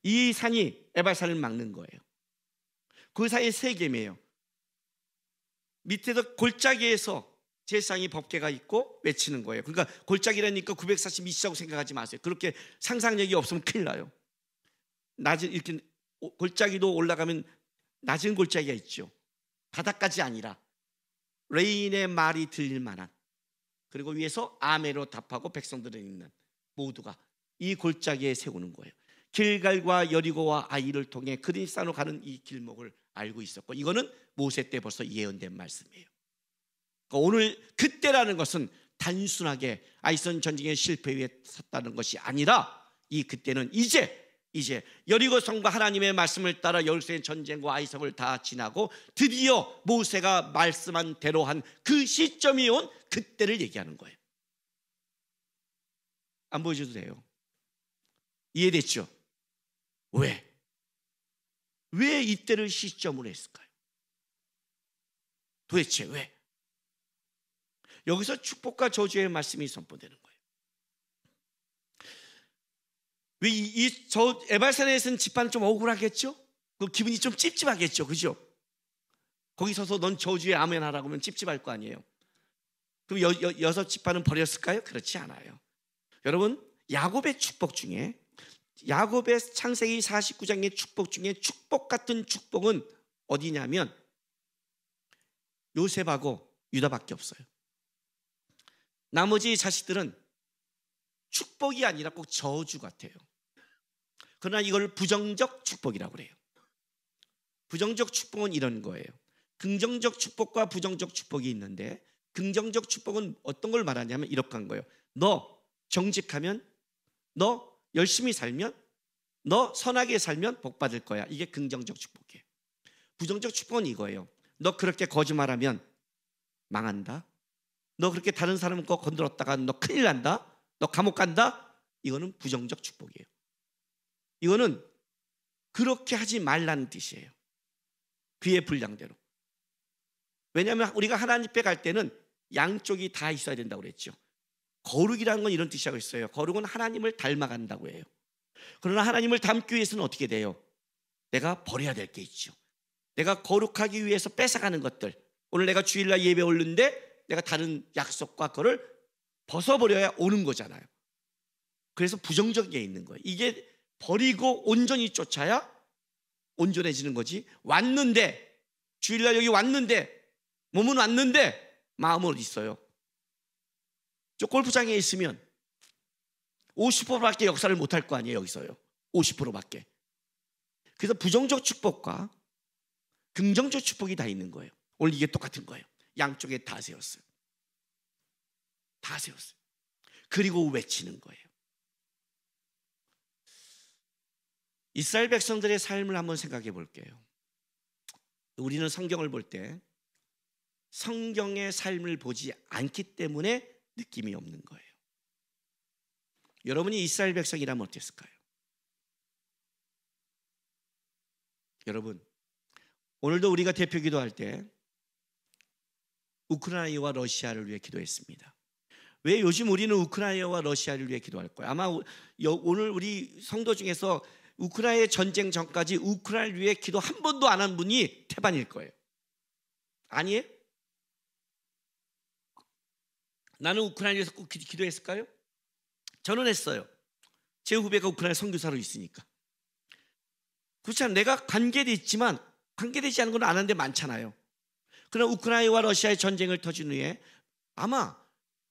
이 산이 에발산을 막는 거예요. 그 사이에 세겜이에요. 밑에서 골짜기에서 제사장이 법궤가 있고 외치는 거예요. 그러니까 골짜기라니까 942시라고 생각하지 마세요. 그렇게 상상력이 없으면 큰일 나요. 낮은 이렇게 골짜기도 올라가면 낮은 골짜기가 있죠. 바닥까지 아니라 레인의 말이 들릴 만한, 그리고 위에서 아멘으로 답하고 백성들은 있는 모두가 이 골짜기에 세우는 거예요. 길갈과 여리고와 아이를 통해 그리스도로 가는 이 길목을 알고 있었고, 이거는 모세 때 벌써 예언된 말씀이에요. 그러니까 오늘 그때라는 것은 단순하게 아이성 전쟁의 실패 위에 섰다는 것이 아니라 이 그때는 이제 여리고성과 하나님의 말씀을 따라 여리고성의 전쟁과 아이성을 다 지나고 드디어 모세가 말씀한 대로 한 그 시점이 온 그때를 얘기하는 거예요. 안 보여줘도 돼요. 이해됐죠? 왜 이때를 시점으로 했을까요? 도대체 왜? 여기서 축복과 저주의 말씀이 선포되는 거예요. 왜 저 에발산에서는 집안은 좀 억울하겠죠? 그 기분이 좀 찝찝하겠죠, 그죠? 거기 서서 넌 저주에 아멘 하라고 하면 찝찝할 거 아니에요. 그럼 여섯 지파는 버렸을까요? 그렇지 않아요. 여러분, 야곱의 축복 중에, 야곱의 창세기 49장의 축복 중에 축복 같은 축복은 어디냐면 요셉하고 유다밖에 없어요. 나머지 자식들은 축복이 아니라 꼭 저주 같아요. 그러나 이걸 부정적 축복이라고 그래요. 부정적 축복은 이런 거예요. 긍정적 축복과 부정적 축복이 있는데, 긍정적 축복은 어떤 걸 말하냐면 이렇게 한 거예요. 너 정직하면, 너 열심히 살면, 너 선하게 살면 복 받을 거야. 이게 긍정적 축복이에요. 부정적 축복은 이거예요. 너 그렇게 거짓말하면 망한다. 너 그렇게 다른 사람 거 건드렸다가 너 큰일 난다. 너 감옥 간다. 이거는 부정적 축복이에요. 이거는 그렇게 하지 말라는 뜻이에요. 그의 분량대로. 왜냐하면 우리가 하나님 앞에 갈 때는 양쪽이 다 있어야 된다고 그랬죠. 거룩이라는 건 이런 뜻이라고 했어요. 거룩은 하나님을 닮아간다고 해요. 그러나 하나님을 닮기 위해서는 어떻게 돼요? 내가 버려야 될 게 있죠. 내가 거룩하기 위해서 뺏어가는 것들. 오늘 내가 주일날 예배 올는데 내가 다른 약속과 그걸 벗어버려야 오는 거잖아요. 그래서 부정적인 게 있는 거예요. 이게 버리고 온전히 쫓아야 온전해지는 거지. 왔는데, 주일날 여기 왔는데, 몸은 왔는데 마음은 어디 있어요? 저 골프장에 있으면 50%밖에 역사를 못할 거 아니에요. 여기서요 50%밖에. 그래서 부정적 축복과 긍정적 축복이 다 있는 거예요. 오늘 이게 똑같은 거예요. 양쪽에 다 세웠어요. 다 세웠어요. 그리고 외치는 거예요. 이스라엘 백성들의 삶을 한번 생각해 볼게요. 우리는 성경을 볼 때 성경의 삶을 보지 않기 때문에 느낌이 없는 거예요. 여러분이 이스라엘 백성이라면 어땠을까요? 여러분, 오늘도 우리가 대표 기도할 때 우크라이나와 러시아를 위해 기도했습니다. 왜 요즘 우리는 우크라이나와 러시아를 위해 기도할 거예요? 아마 오늘 우리 성도 중에서 우크라이나 전쟁 전까지 우크라이나를 위해 기도 한 번도 안 한 분이 태반일 거예요. 아니에요? 나는 우크라이나를 위해서 꼭 기도했을까요? 저는 했어요. 제 후배가 우크라이나 선교사로 있으니까. 그렇잖아요. 내가 관계돼 있지만 관계되지 않은 건 아는데 많잖아요. 그러나 우크라이나와 러시아의 전쟁을 터진 후에 아마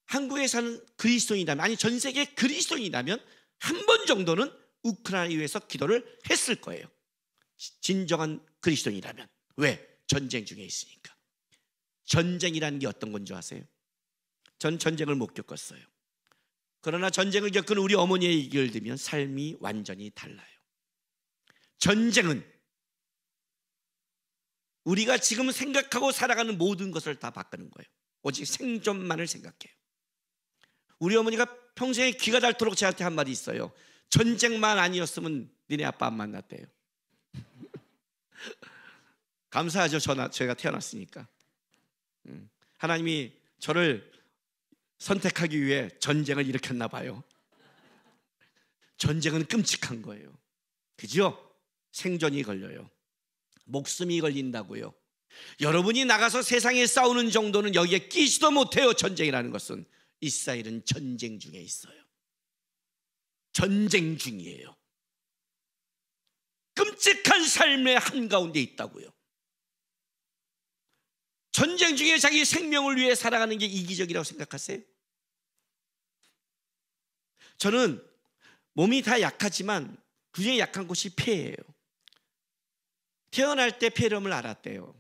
한국에 사는 그리스도인이라면, 아니 전 세계 그리스도인이라면 한 번 정도는 우크라이나를 위해서 기도를 했을 거예요. 진정한 그리스도인이라면. 왜? 전쟁 중에 있으니까. 전쟁이라는 게 어떤 건 줄 아세요? 전 전쟁을 못 겪었어요. 그러나 전쟁을 겪은 우리 어머니의 얘기를 들으면 삶이 완전히 달라요. 전쟁은 우리가 지금 생각하고 살아가는 모든 것을 다 바꾸는 거예요. 오직 생존만을 생각해요. 우리 어머니가 평생에 귀가 닳도록 저한테 한 말이 있어요. 전쟁만 아니었으면 니네 아빠 안 만났대요. 감사하죠. 저희가 태어났으니까. 하나님이 저를 선택하기 위해 전쟁을 일으켰나 봐요. 전쟁은 끔찍한 거예요. 그죠? 생존이 걸려요. 목숨이 걸린다고요. 여러분이 나가서 세상에 싸우는 정도는 여기에 끼지도 못해요. 전쟁이라는 것은. 이스라엘은 전쟁 중에 있어요. 전쟁 중이에요. 끔찍한 삶의 한가운데 있다고요. 전쟁 중에 자기 생명을 위해 살아가는 게 이기적이라고 생각하세요? 저는 몸이 다 약하지만 그중에 약한 곳이 폐예요. 태어날 때 폐렴을 알았대요.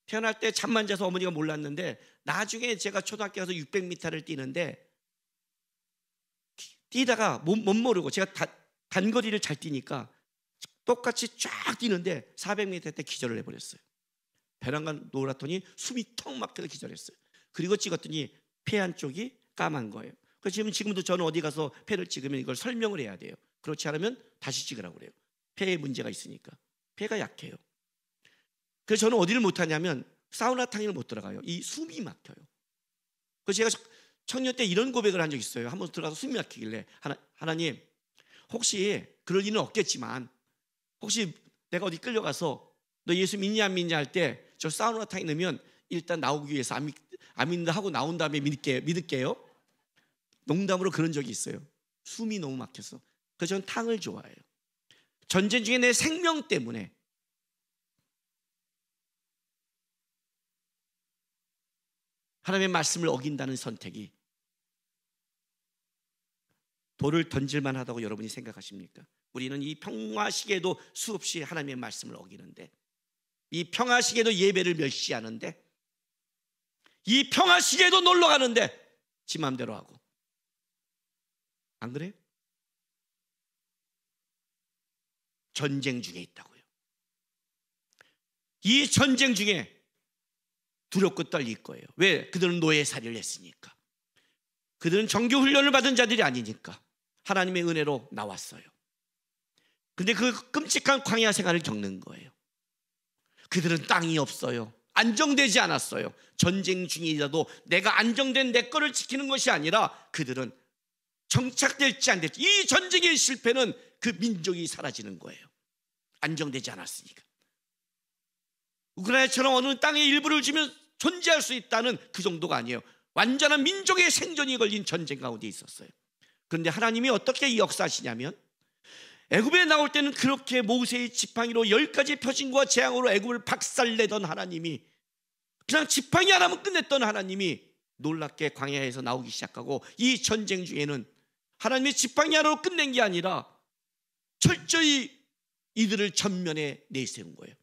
태어날 때 잠만 자서 어머니가 몰랐는데 나중에 제가 초등학교 가서 600m를 뛰는데 뛰다가 못 모르고 제가 단거리를 잘 뛰니까 똑같이 쫙 뛰는데 400m 때 기절을 해버렸어요. 벼랑간 놀았더니 숨이 턱 막혀서 기절했어요. 그리고 찍었더니 폐 한쪽이 까만 거예요. 그래서 지금도 저는 어디 가서 폐를 찍으면 이걸 설명을 해야 돼요. 그렇지 않으면 다시 찍으라고 그래요. 폐에 문제가 있으니까. 폐가 약해요. 그래서 저는 어디를 못 하냐면 사우나탕을 못 들어가요. 이 숨이 막혀요. 그래서 제가 청년 때 이런 고백을 한 적이 있어요. 한번 들어가서 숨이 막히길래 하나님 혹시 그럴 일은 없겠지만 혹시 내가 어디 끌려가서 너 예수 믿냐 안 믿냐 할 때 저 사우나탕에 넣으면 일단 나오기 위해서 안 믿는다 하고 나온 다음에 믿을게요. 농담으로 그런 적이 있어요. 숨이 너무 막혀서. 그래서 저는 탕을 좋아해요. 전쟁 중에 내 생명 때문에 하나님의 말씀을 어긴다는 선택이 돌을 던질만 하다고 여러분이 생각하십니까? 우리는 이 평화 시기에도 수없이 하나님의 말씀을 어기는데, 이 평화 시기에도 예배를 멸시하는데, 이 평화 시기에도 놀러 가는데 지 마음대로 하고. 안 그래요? 전쟁 중에 있다고요. 이 전쟁 중에 두렵고 떨릴 거예요. 왜? 그들은 노예살이를 했으니까. 그들은 정규 훈련을 받은 자들이 아니니까 하나님의 은혜로 나왔어요. 근데 그 끔찍한 광야 생활을 겪는 거예요. 그들은 땅이 없어요. 안정되지 않았어요. 전쟁 중이라도 내가 안정된 내 거를 지키는 것이 아니라 그들은 정착될지 안 될지, 이 전쟁의 실패는 그 민족이 사라지는 거예요. 안정되지 않았으니까. 우크라이나처럼 어느 땅의 일부를 주면 존재할 수 있다는 그 정도가 아니에요. 완전한 민족의 생존이 걸린 전쟁 가운데 있었어요. 그런데 하나님이 어떻게 역사하시냐면, 애굽에 나올 때는 그렇게 모세의 지팡이로 10가지 표징과 재앙으로 애굽을 박살내던 하나님이, 그냥 지팡이 하나면 끝냈던 하나님이 놀랍게 광야에서 나오기 시작하고, 이 전쟁 중에는 하나님의 지팡이 하나로 끝낸 게 아니라 철저히 이들을 전면에 내세운 거예요.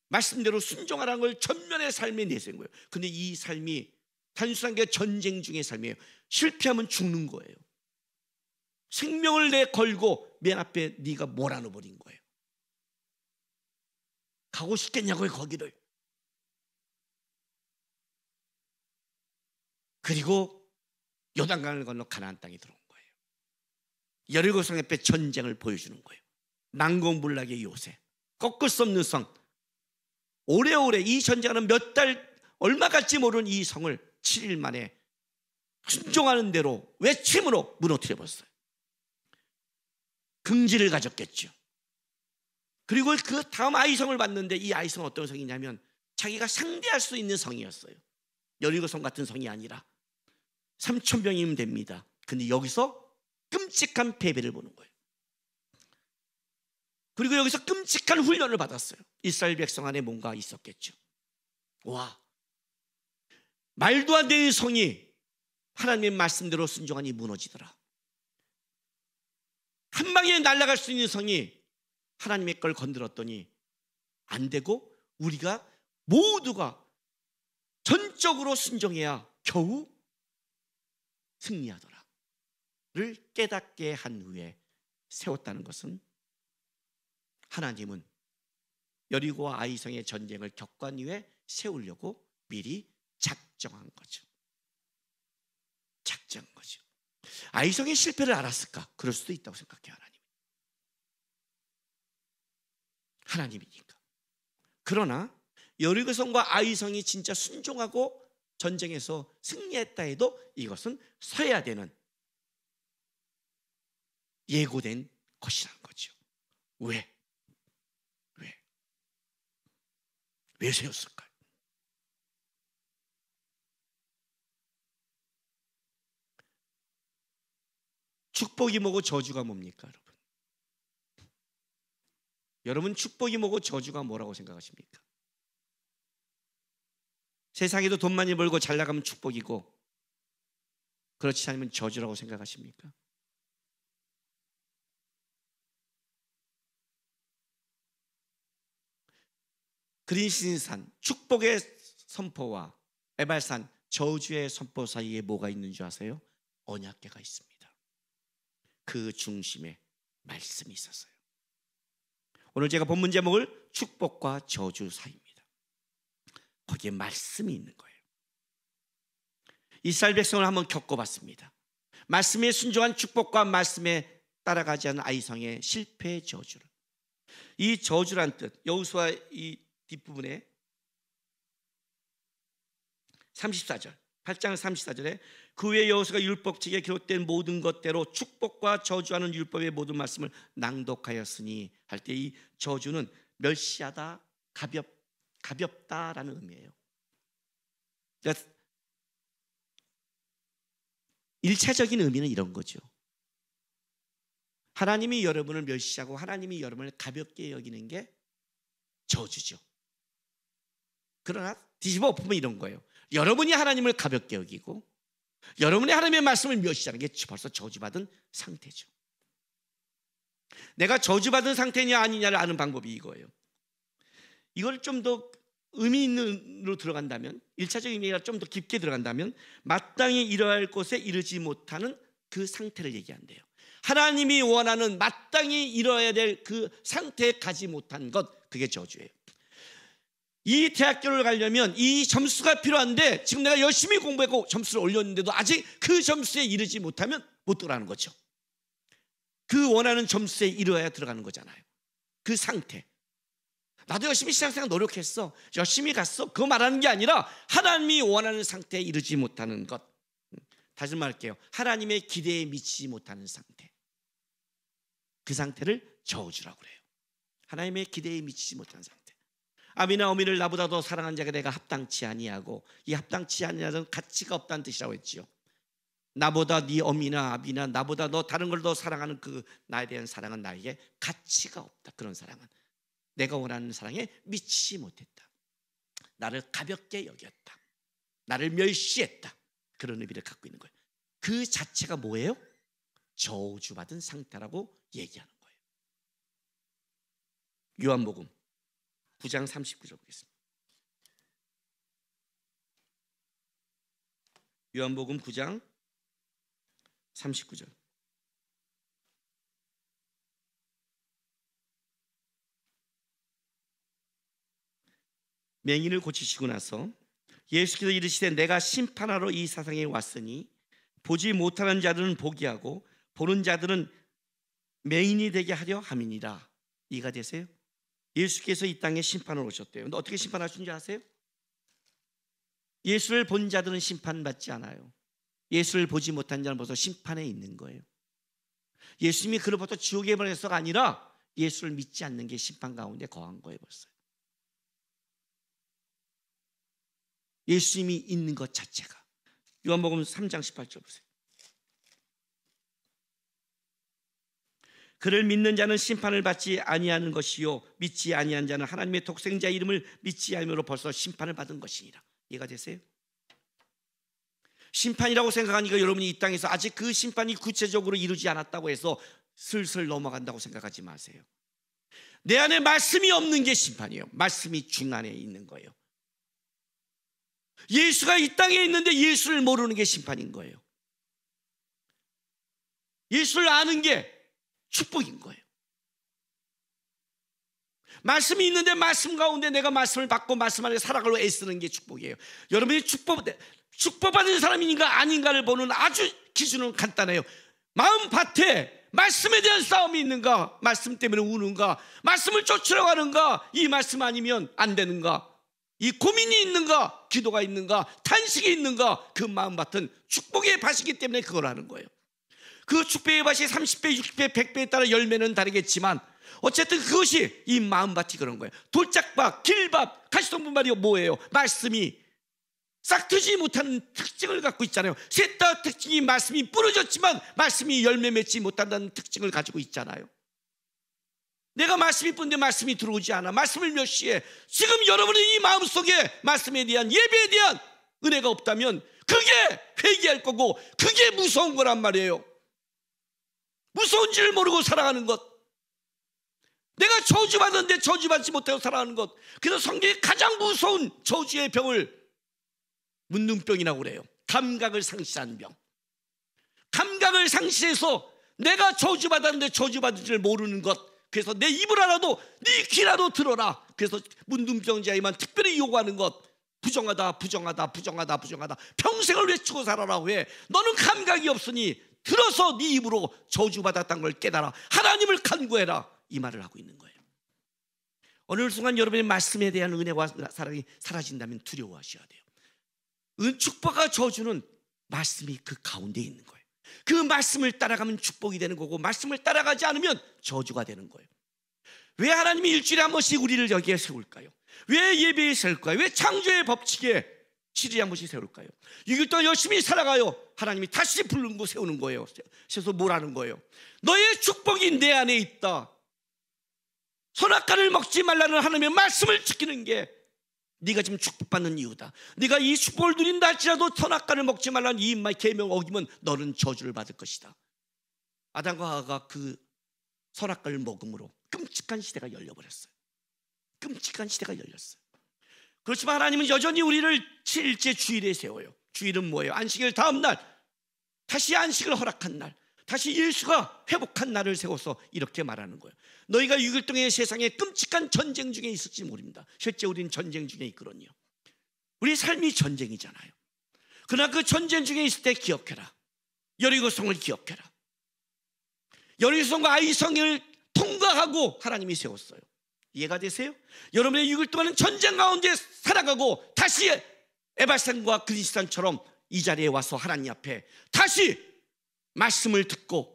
말씀대로 순종하라는 걸 전면의 삶에 내세운 거예요. 근데 이 삶이 단순한 게 전쟁 중의 삶이에요. 실패하면 죽는 거예요. 생명을 내 걸고 맨 앞에 네가 몰아넣어버린 거예요. 가고 싶겠냐고요, 거기를. 그리고 요단강을 건너 가나안 땅에 들어온 거예요. 여리고성 앞에 전쟁을 보여주는 거예요. 난공불락의 요새, 꺾을 수 없는 성, 오래오래 이 전쟁하는 몇 달 얼마 갈지 모르는 이 성을 7일 만에 순종하는 대로 외침으로 무너뜨려 버렸어요. 긍지를 가졌겠죠. 그리고 그 다음 아이성을 봤는데, 이 아이성은 어떤 성이냐면 자기가 상대할 수 있는 성이었어요. 여리고성 같은 성이 아니라 3,000명이면 됩니다. 근데 여기서 끔찍한 패배를 보는 거예요. 그리고 여기서 끔찍한 훈련을 받았어요. 이스라엘 백성 안에 뭔가 있었겠죠. 와, 말도 안 되는 성이 하나님의 말씀대로 순종하니 무너지더라. 한 방에 날아갈 수 있는 성이 하나님의 걸 건드렸더니 안 되고 우리가 모두가 전적으로 순종해야 겨우 승리하더라를 깨닫게 한 후에 세웠다는 것은 하나님은 여리고와 아이성의 전쟁을 격관 위에 세우려고 미리 작정한 거죠. 작정한 거죠. 아이성의 실패를 알았을까? 그럴 수도 있다고 생각해요. 하나님이니까. 그러나 여리고성과 아이성이 진짜 순종하고 전쟁에서 승리했다 해도 이것은 서야 되는 예고된 것이라는 거죠. 왜 세웠을까요? 축복이 뭐고 저주가 뭡니까, 여러분? 여러분, 축복이 뭐고 저주가 뭐라고 생각하십니까? 세상에도 돈 많이 벌고 잘 나가면 축복이고 그렇지 않으면 저주라고 생각하십니까? 그린신산, 축복의 선포와 에발산, 저주의 선포 사이에 뭐가 있는 줄 아세요? 언약궤가 있습니다. 그 중심에 말씀이 있었어요. 오늘 제가 본문 제목을 축복과 저주 사이입니다. 거기에 말씀이 있는 거예요. 이스라엘 백성을 한번 겪어봤습니다. 말씀에 순종한 축복과 말씀에 따라가지 않은 아이성의 실패의 저주를. 이 저주란 뜻, 여호수아 이 뒷부분에 34절, 8장 34절에 그 후에 여호수아가 율법책에 기록된 모든 것대로 축복과 저주하는 율법의 모든 말씀을 낭독하였으니 할 때 이 저주는 멸시하다, 가볍다라는 의미예요. 그러니까 1차적인 의미는 이런 거죠. 하나님이 여러분을 멸시하고 하나님이 여러분을 가볍게 여기는 게 저주죠. 그러나 뒤집어 엎으면 이런 거예요. 여러분이 하나님을 가볍게 여기고 여러분이 하나님의 말씀을 멸시하는 게 벌써 저주받은 상태죠. 내가 저주받은 상태냐 아니냐를 아는 방법이 이거예요. 이걸 좀 더 의미 있는으로 들어간다면, 1차적인 의미가 좀 더 깊게 들어간다면 마땅히 이뤄야 할 곳에 이르지 못하는 그 상태를 얘기한대요. 하나님이 원하는 마땅히 이뤄야 될 그 상태에 가지 못한 것, 그게 저주예요. 이 대학교를 가려면 이 점수가 필요한데 지금 내가 열심히 공부했고 점수를 올렸는데도 아직 그 점수에 이르지 못하면 못 들어가는 거죠. 그 원하는 점수에 이르어야 들어가는 거잖아요. 그 상태. 나도 열심히 신앙생활 노력했어, 열심히 갔어, 그거 말하는 게 아니라 하나님이 원하는 상태에 이르지 못하는 것. 다시 말할게요. 하나님의 기대에 미치지 못하는 상태. 그 상태를 저주라고 그래요. 하나님의 기대에 미치지 못하는 상태. 아비나 어미를 나보다 더 사랑한 자가 내가 합당치 아니하고, 이 합당치 아니하는 가치가 없다는 뜻이라고 했지요. 나보다 네 어미나 아비나 나보다 너 다른 걸 더 사랑하는 그 나에 대한 사랑은 나에게 가치가 없다. 그런 사랑은 내가 원하는 사랑에 미치지 못했다. 나를 가볍게 여겼다. 나를 멸시했다. 그런 의미를 갖고 있는 거예요. 그 자체가 뭐예요? 저주받은 상태라고 얘기하는 거예요. 요한복음 9장 39절 보겠습니다. 요한복음 9장 39절. 맹인을 고치시고 나서 예수께서 이르시되 내가 심판하러 이 세상에 왔으니 보지 못하는 자들은 보게 하고 보는 자들은 맹인이 되게 하려 함이니라. 이해가 되세요? 예수께서 이 땅에 심판을 오셨대요. 근데 어떻게 심판하신 줄 아세요? 예수를 본 자들은 심판받지 않아요. 예수를 보지 못한 자는 벌써 심판에 있는 거예요. 예수님이 그로부터 지옥에 보내서가 아니라 예수를 믿지 않는 게 심판 가운데 거한 거예요. 벌써 예수님이 있는 것 자체가. 요한복음 3장 18절 보세요. 그를 믿는 자는 심판을 받지 아니하는 것이요 믿지 아니한 자는 하나님의 독생자 이름을 믿지 아니함으로 벌써 심판을 받은 것이니라. 이해가 되세요? 심판이라고 생각하니까 여러분이 이 땅에서 아직 그 심판이 구체적으로 이루지 않았다고 해서 슬슬 넘어간다고 생각하지 마세요. 내 안에 말씀이 없는 게 심판이에요. 말씀이 중간에 있는 거예요. 예수가 이 땅에 있는데 예수를 모르는 게 심판인 거예요. 예수를 아는 게 축복인 거예요. 말씀이 있는데 말씀 가운데 내가 말씀을 받고 말씀 안에 살아가려 애쓰는 게 축복이에요. 여러분이 축복받은 사람인가 아닌가를 보는 아주 기준은 간단해요. 마음밭에 말씀에 대한 싸움이 있는가, 말씀 때문에 우는가, 말씀을 쫓으러 가는가, 이 말씀 아니면 안 되는가, 이 고민이 있는가, 기도가 있는가, 탄식이 있는가, 그 마음밭은 축복의 밭이기 때문에 그걸 하는 거예요. 그 축복의 밭이 30배, 60배, 100배에 따라 열매는 다르겠지만 어쨌든 그것이 이 마음밭이 그런 거예요. 돌짝밭, 길밭, 가시덤불밭이 뭐예요? 말씀이 싹트지 못하는 특징을 갖고 있잖아요. 셋 다 특징이 말씀이 부러졌지만 말씀이 열매 맺지 못한다는 특징을 가지고 있잖아요. 내가 말씀이 뿐데 말씀이 들어오지 않아. 말씀을 몇 시에, 지금 여러분의 이 마음속에 말씀에 대한, 예배에 대한 은혜가 없다면 그게 회개할 거고 그게 무서운 거란 말이에요. 무서운 줄 모르고 살아가는 것, 내가 저주받았는데 저주받지 못하고 살아가는 것. 그래서 성경에 가장 무서운 저주의 병을 문둥병이라고 그래요. 감각을 상실하는 병. 감각을 상실해서 내가 저주받았는데 저주받은 줄 모르는 것. 그래서 내 입을 알아도 네 귀라도 들어라. 그래서 문둥병자에만 특별히 요구하는 것. 부정하다, 부정하다, 부정하다, 부정하다. 평생을 외치고 살아라. 왜? 너는 감각이 없으니 들어서 네 입으로 저주받았다는 걸 깨달아. 하나님을 간구해라. 이 말을 하고 있는 거예요. 어느 순간 여러분의 말씀에 대한 은혜와 사랑이 사라진다면 두려워하셔야 돼요. 축복과 저주는 말씀이 그 가운데 있는 거예요. 그 말씀을 따라가면 축복이 되는 거고 말씀을 따라가지 않으면 저주가 되는 거예요. 왜 하나님이 일주일에 한 번씩 우리를 여기에 세울까요? 왜 예배에 세울까요? 왜 창조의 법칙에 7일에 한 번씩 세울까요? 6일 동안 열심히 살아가요. 하나님이 다시 부르는 거 세우는 거예요. 그래서 뭐라는 거예요? 너의 축복이 내 안에 있다. 선악과를 먹지 말라는 하나님의 말씀을 지키는 게 네가 지금 축복받는 이유다. 네가 이 축복을 누린다 할지라도 선악과를 먹지 말라는 이 계명 어기면 너는 저주를 받을 것이다. 아담과 하와가 그 선악과를 먹음으로 끔찍한 시대가 열려버렸어요. 끔찍한 시대가 열렸어요. 그렇지만 하나님은 여전히 우리를 7일째 주일에 세워요. 주일은 뭐예요? 안식일 다음 날, 다시 안식을 허락한 날, 다시 예수가 회복한 날을 세워서 이렇게 말하는 거예요. 너희가 6일 동안 세상에 끔찍한 전쟁 중에 있을지 모릅니다. 실제 우리는 전쟁 중에 있거든요. 우리 삶이 전쟁이잖아요. 그러나 그 전쟁 중에 있을 때 기억해라. 여리고성을 기억해라. 여리고성과 아이성을 통과하고 하나님이 세웠어요. 이해가 되세요? 여러분의 6일 동안은 전쟁 가운데 살아가고 다시 에발산과 그리스산처럼 이 자리에 와서 하나님 앞에 다시 말씀을 듣고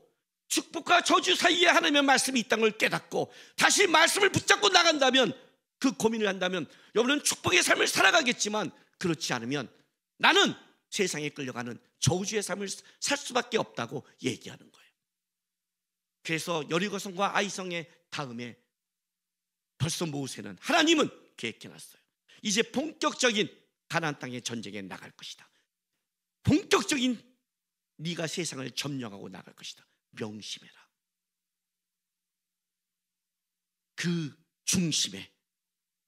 축복과 저주 사이에 하나님의 말씀이 있다는 걸 깨닫고 다시 말씀을 붙잡고 나간다면, 그 고민을 한다면 여러분은 축복의 삶을 살아가겠지만, 그렇지 않으면 나는 세상에 끌려가는 저주의 삶을 살 수밖에 없다고 얘기하는 거예요. 그래서 여리고성과 아이성의 다음에 벌써 모세는, 하나님은 계획해놨어요. 이제 본격적인 가나안 땅의 전쟁에 나갈 것이다. 본격적인 네가 세상을 점령하고 나갈 것이다. 명심해라. 그 중심에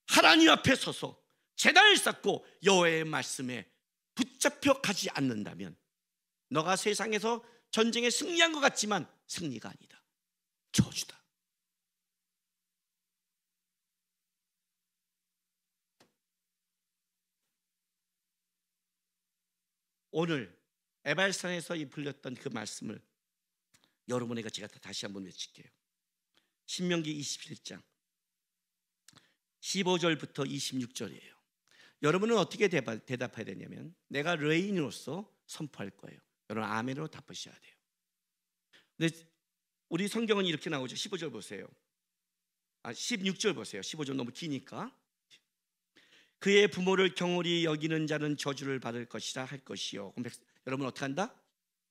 하나님 앞에 서서 제단을 쌓고 여호와의 말씀에 붙잡혀 가지 않는다면 너가 세상에서 전쟁에 승리한 것 같지만 승리가 아니다. 저주다. 오늘 에발산에서 불렸던 그 말씀을 여러분에게 제가 다시 한번 외칠게요. 신명기 27장 15절부터 26절이에요. 여러분은 어떻게 대답해야 되냐면, 내가 레인으로서 선포할 거예요. 여러분 아멘으로 답하셔야 돼요. 근데 우리 성경은 이렇게 나오죠. 15절 보세요. 16절 보세요. 15절 너무 기니까. 그의 부모를 경홀히 여기는 자는 저주를 받을 것이라 할 것이요. 그럼 여러분 어떻게 한다?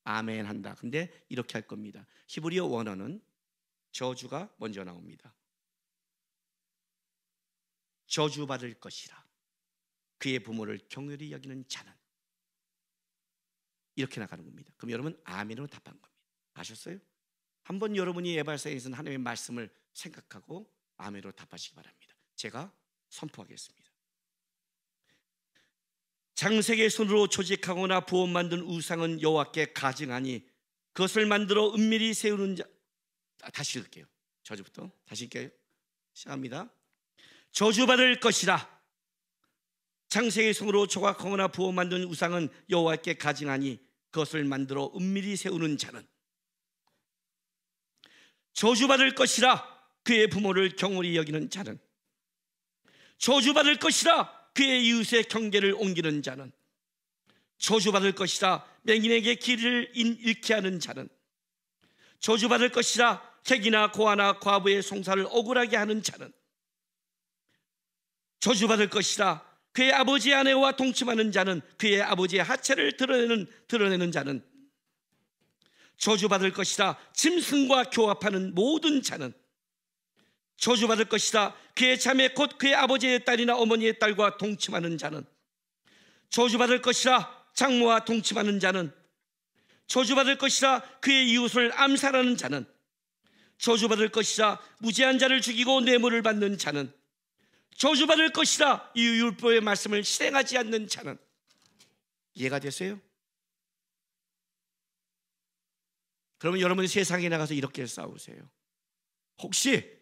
아멘 한다. 근데 이렇게 할 겁니다. 히브리어 원어는 저주가 먼저 나옵니다. 저주받을 것이라 그의 부모를 경휼히 여기는 자는, 이렇게 나가는 겁니다. 그럼 여러분 아멘으로 답한 겁니다. 아셨어요? 한번 여러분이 예발사에서는 하나님의 말씀을 생각하고 아멘으로 답하시기 바랍니다. 제가 선포하겠습니다. 장색의 손으로 조직하거나 부어 만든 우상은 여호와께 가증하니 그것을 만들어 은밀히 세우는 자. 다시 읽을게요. 저주부터 다시 읽게요. 시작합니다. 저주받을 것이라 장색의 손으로 조각하거나 부어 만든 우상은 여호와께 가증하니 그것을 만들어 은밀히 세우는 자는, 저주받을 것이라 그의 부모를 경홀히 여기는 자는, 저주받을 것이라 그의 이웃의 경계를 옮기는 자는, 저주받을 것이라 맹인에게 길을 잃게 하는 자는, 저주받을 것이라 객이나 고아나 과부의 송사를 억울하게 하는 자는, 저주받을 것이라 그의 아버지의 아내와 동침하는 자는, 그의 아버지의 하체를 드러내는 자는, 저주받을 것이라 짐승과 교합하는 모든 자는, 저주받을 것이라 그의 자매 곧 그의 아버지의 딸이나 어머니의 딸과 동침하는 자는, 저주받을 것이라 장모와 동침하는 자는, 저주받을 것이라 그의 이웃을 암살하는 자는, 저주받을 것이라 무죄한 자를 죽이고 뇌물을 받는 자는, 저주받을 것이라 이 율법의 말씀을 실행하지 않는 자는. 이해가 되세요? 그러면 여러분이 세상에 나가서 이렇게 싸우세요. 혹시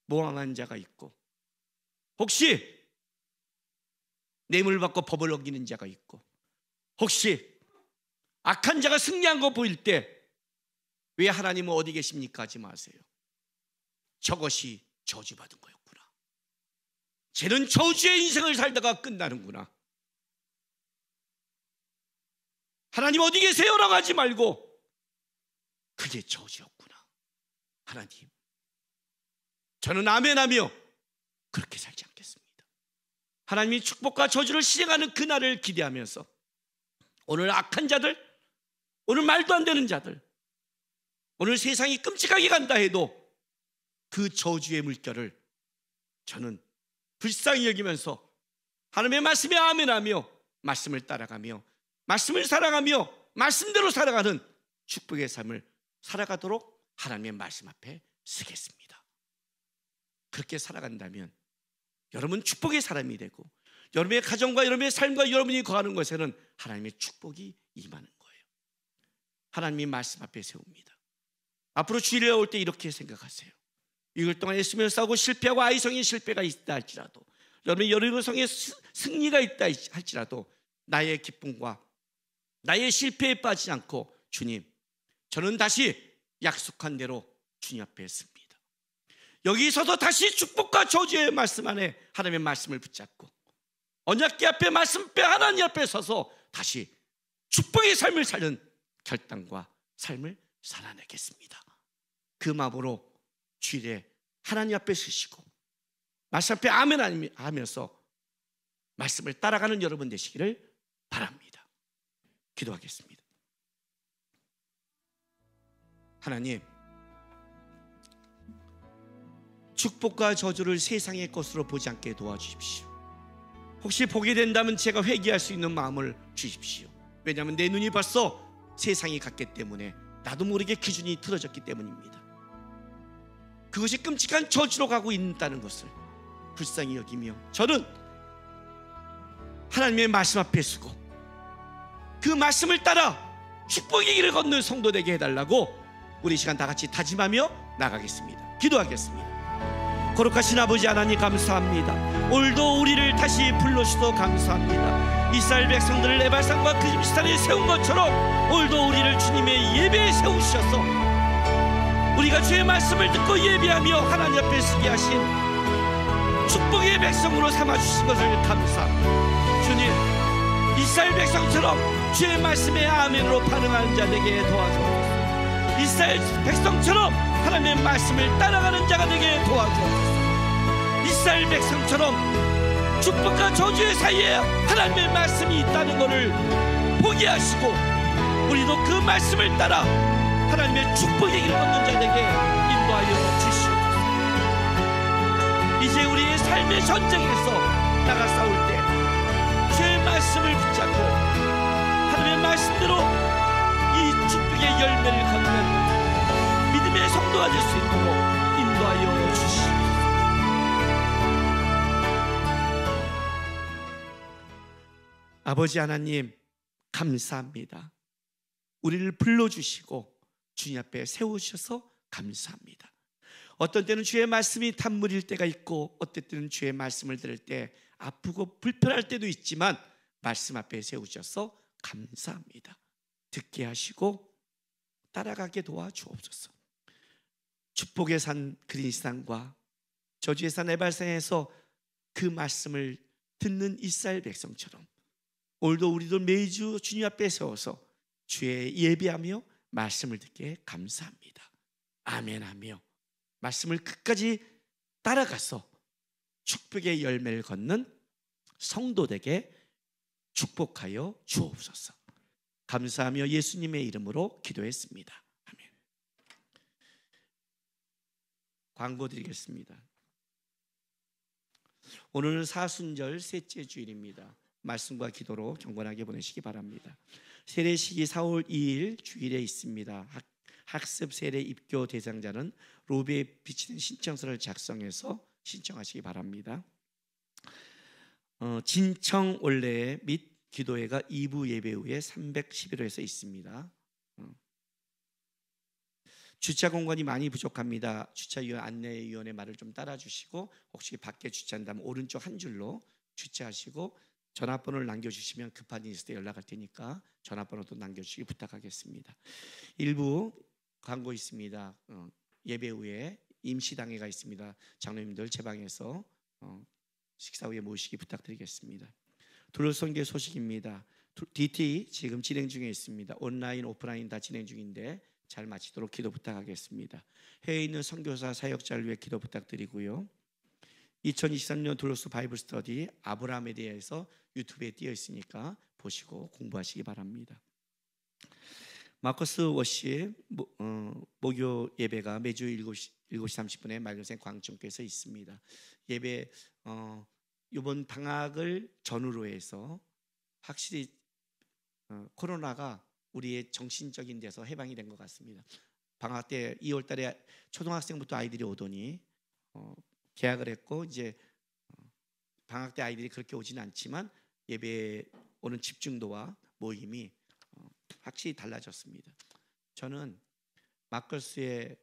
모함한 자가 있고, 혹시 뇌물 받고 법을 어기는 자가 있고, 혹시 악한 자가 승리한 거 보일 때 왜 하나님은 어디 계십니까? 하지 마세요. 저것이 저주받은 거였구나. 쟤는 저주의 인생을 살다가 끝나는구나. 하나님 어디 계세요? 라고 하지 말고 그게 저주였구나. 하나님, 저는 아멘하며 그렇게 살지 않겠습니다. 하나님이 축복과 저주를 실행하는 그날을 기대하면서 오늘 악한 자들, 오늘 말도 안 되는 자들, 오늘 세상이 끔찍하게 간다 해도 그 저주의 물결을 저는 불쌍히 여기면서 하나님의 말씀에 아멘하며 말씀을 따라가며 말씀을 사랑하며 말씀대로 살아가는 축복의 삶을 살아가도록 하나님의 말씀 앞에 서겠습니다. 그렇게 살아간다면 여러분 축복의 사람이 되고 여러분의 가정과 여러분의 삶과 여러분이 거하는 것에는 하나님의 축복이 임하는 거예요. 하나님이 말씀 앞에 세웁니다. 앞으로 주일에 올 때 이렇게 생각하세요. 6일 동안 애쓰며 싸우고 실패하고 아이성의 실패가 있다 할지라도, 여러분의 여리고성의 승리가 있다 할지라도 나의 기쁨과 나의 실패에 빠지지 않고, 주님, 저는 다시 약속한 대로 주님 앞에 씁니다. 여기서도 다시 축복과 저주의 말씀 안에 하나님의 말씀을 붙잡고 언약궤 앞에 말씀배 하나님 앞에 서서 다시 축복의 삶을 사는 결단과 삶을 살아내겠습니다. 그 마음으로 주일에 하나님 앞에 서시고 말씀 앞에 아멘 하면서 말씀을 따라가는 여러분 되시기를 바랍니다. 기도하겠습니다. 하나님, 축복과 저주를 세상의 것으로 보지 않게 도와주십시오. 혹시 보게 된다면 제가 회개할 수 있는 마음을 주십시오. 왜냐하면 내 눈이 벌써 세상이 갔기 때문에 나도 모르게 기준이 틀어졌기 때문입니다. 그것이 끔찍한 저주로 가고 있다는 것을 불쌍히 여기며 저는 하나님의 말씀 앞에 서고 그 말씀을 따라 축복의 길을 걷는 성도 되게 해달라고 우리 시간 다 같이 다짐하며 나가겠습니다. 기도하겠습니다. 거룩하신 아버지 하나님 감사합니다. 오늘도 우리를 다시 불러주셔서 감사합니다. 이스라엘 백성들을 에발산과 그 집시단에 세운 것처럼 오늘도 우리를 주님의 예배에 세우셔서 우리가 주의 말씀을 듣고 예배하며 하나님 앞에 서게 하신 축복의 백성으로 삼아주신 것을 감사합니다. 주님, 이스라엘 백성처럼 주의 말씀에 아멘으로 반응하는 자 되게 도와주옵소서. 이스라엘 백성처럼 하나님의 말씀을 따라가는 자가 되게 도와주옵소서. 이스라엘 백성처럼 축복과 저주의 사이에 하나님의 말씀이 있다는 것을 보게 하시고 우리도 그 말씀을 따라 하나님의 축복의 길을 걷는 자에게 인도하여 주시옵소서. 이제 우리의 삶의 전쟁에서 나가 싸울 때 주의 말씀을 붙잡고 하나님의 말씀대로 이 축복의 열매를 걷는 믿음의 성도가 될 수 있도록 인도하여 주시옵소서. 아버지 하나님, 감사합니다. 우리를 불러주시고 주님 앞에 세우셔서 감사합니다. 어떤 때는 주의 말씀이 단물일 때가 있고 어떤 때는 주의 말씀을 들을 때 아프고 불편할 때도 있지만 말씀 앞에 세우셔서 감사합니다. 듣게 하시고 따라가게 도와주옵소서. 축복의 산 그리스도산과 저주의 산 에발산에서 그 말씀을 듣는 이스라엘 백성처럼 오늘도 우리도 매주 주님 앞에 세워서 주의 예배하며 말씀을 듣게 감사합니다. 아멘하며 말씀을 끝까지 따라가서 축복의 열매를 걷는 성도되게 축복하여 주옵소서. 감사하며 예수님의 이름으로 기도했습니다. 아멘. 광고 드리겠습니다. 오늘은 사순절 셋째 주일입니다. 말씀과 기도로 경건하게 보내시기 바랍니다. 세례식이 4월 2일 주일에 있습니다. 학습 세례 입교 대상자는 로비에 비치는 신청서를 작성해서 신청하시기 바랍니다. 진청 올레 및 기도회가 2부 예배 후에 311호에서 있습니다. 주차 공간이 많이 부족합니다. 주차위원 안내위원의 말을 좀 따라주시고 혹시 밖에 주차한다면 오른쪽 한 줄로 주차하시고 전화번호를 남겨주시면 급한 일이 있을 때 연락할 테니까 전화번호도 남겨주시기 부탁하겠습니다. 일부 광고 있습니다. 예배 후에 임시당회가 있습니다. 장로님들 제 방에서 식사 후에 모시기 부탁드리겠습니다. 둘러선교 소식입니다. DT 지금 진행 중에 있습니다. 온라인 오프라인 다 진행 중인데 잘 마치도록 기도 부탁하겠습니다. 해외에 있는 선교사 사역자를 위해 기도 부탁드리고요. 2023년 둘러스 바이블 스터디 아브라함에 대해서 유튜브에 띄어 있으니까 보시고 공부하시기 바랍니다. 마커스 워시 목요 예배가 매주 7시 30분에 말년생 광천교회에서 있습니다. 예배 이번 방학을 전후로 해서 확실히 코로나가 우리의 정신적인 데서 해방이 된 것 같습니다. 방학 때 2월 달에 초등학생부터 아이들이 오더니 계약을 했고 이제 방학 때 아이들이 그렇게 오지는 않지만 예배에 오는 집중도와 모임이 확실히 달라졌습니다. 저는 마커스에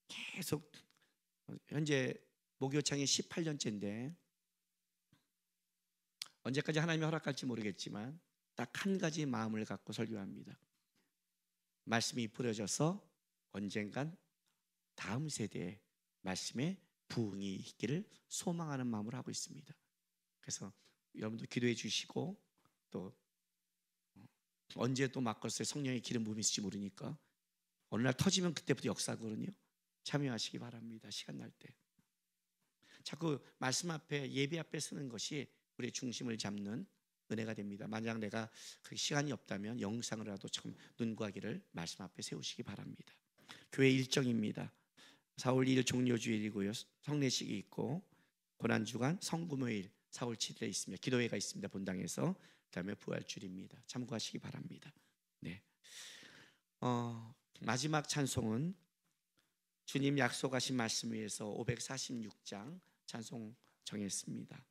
계속 현재 목요창이 18년째인데 언제까지 하나님이 허락할지 모르겠지만 딱 한 가지 마음을 갖고 설교합니다. 말씀이 뿌려져서 언젠간 다음 세대에 말씀에 부흥이 있기를 소망하는 마음으로 하고 있습니다. 그래서 여러분도 기도해 주시고 또 언제 또 마커스에 성령의 기름 부음이 있을지 모르니까 어느 날 터지면 그때부터 역사거든요. 참여하시기 바랍니다. 시간 날 때. 자꾸 말씀 앞에 예배 앞에 쓰는 것이 우리의 중심을 잡는 은혜가 됩니다. 만약 내가 그 시간이 없다면 영상으로라도 참 눈과기를 말씀 앞에 세우시기 바랍니다. 교회 일정입니다. 4월 2일 종료주일이고요. 성례식이 있고 고난주간 성금요일 4월 7일에 있습니다. 기도회가 있습니다. 본당에서. 그다음에 부활주일입니다. 참고하시기 바랍니다. 네. 마지막 찬송은 주님 약속하신 말씀 위에서 546장 찬송 정했습니다.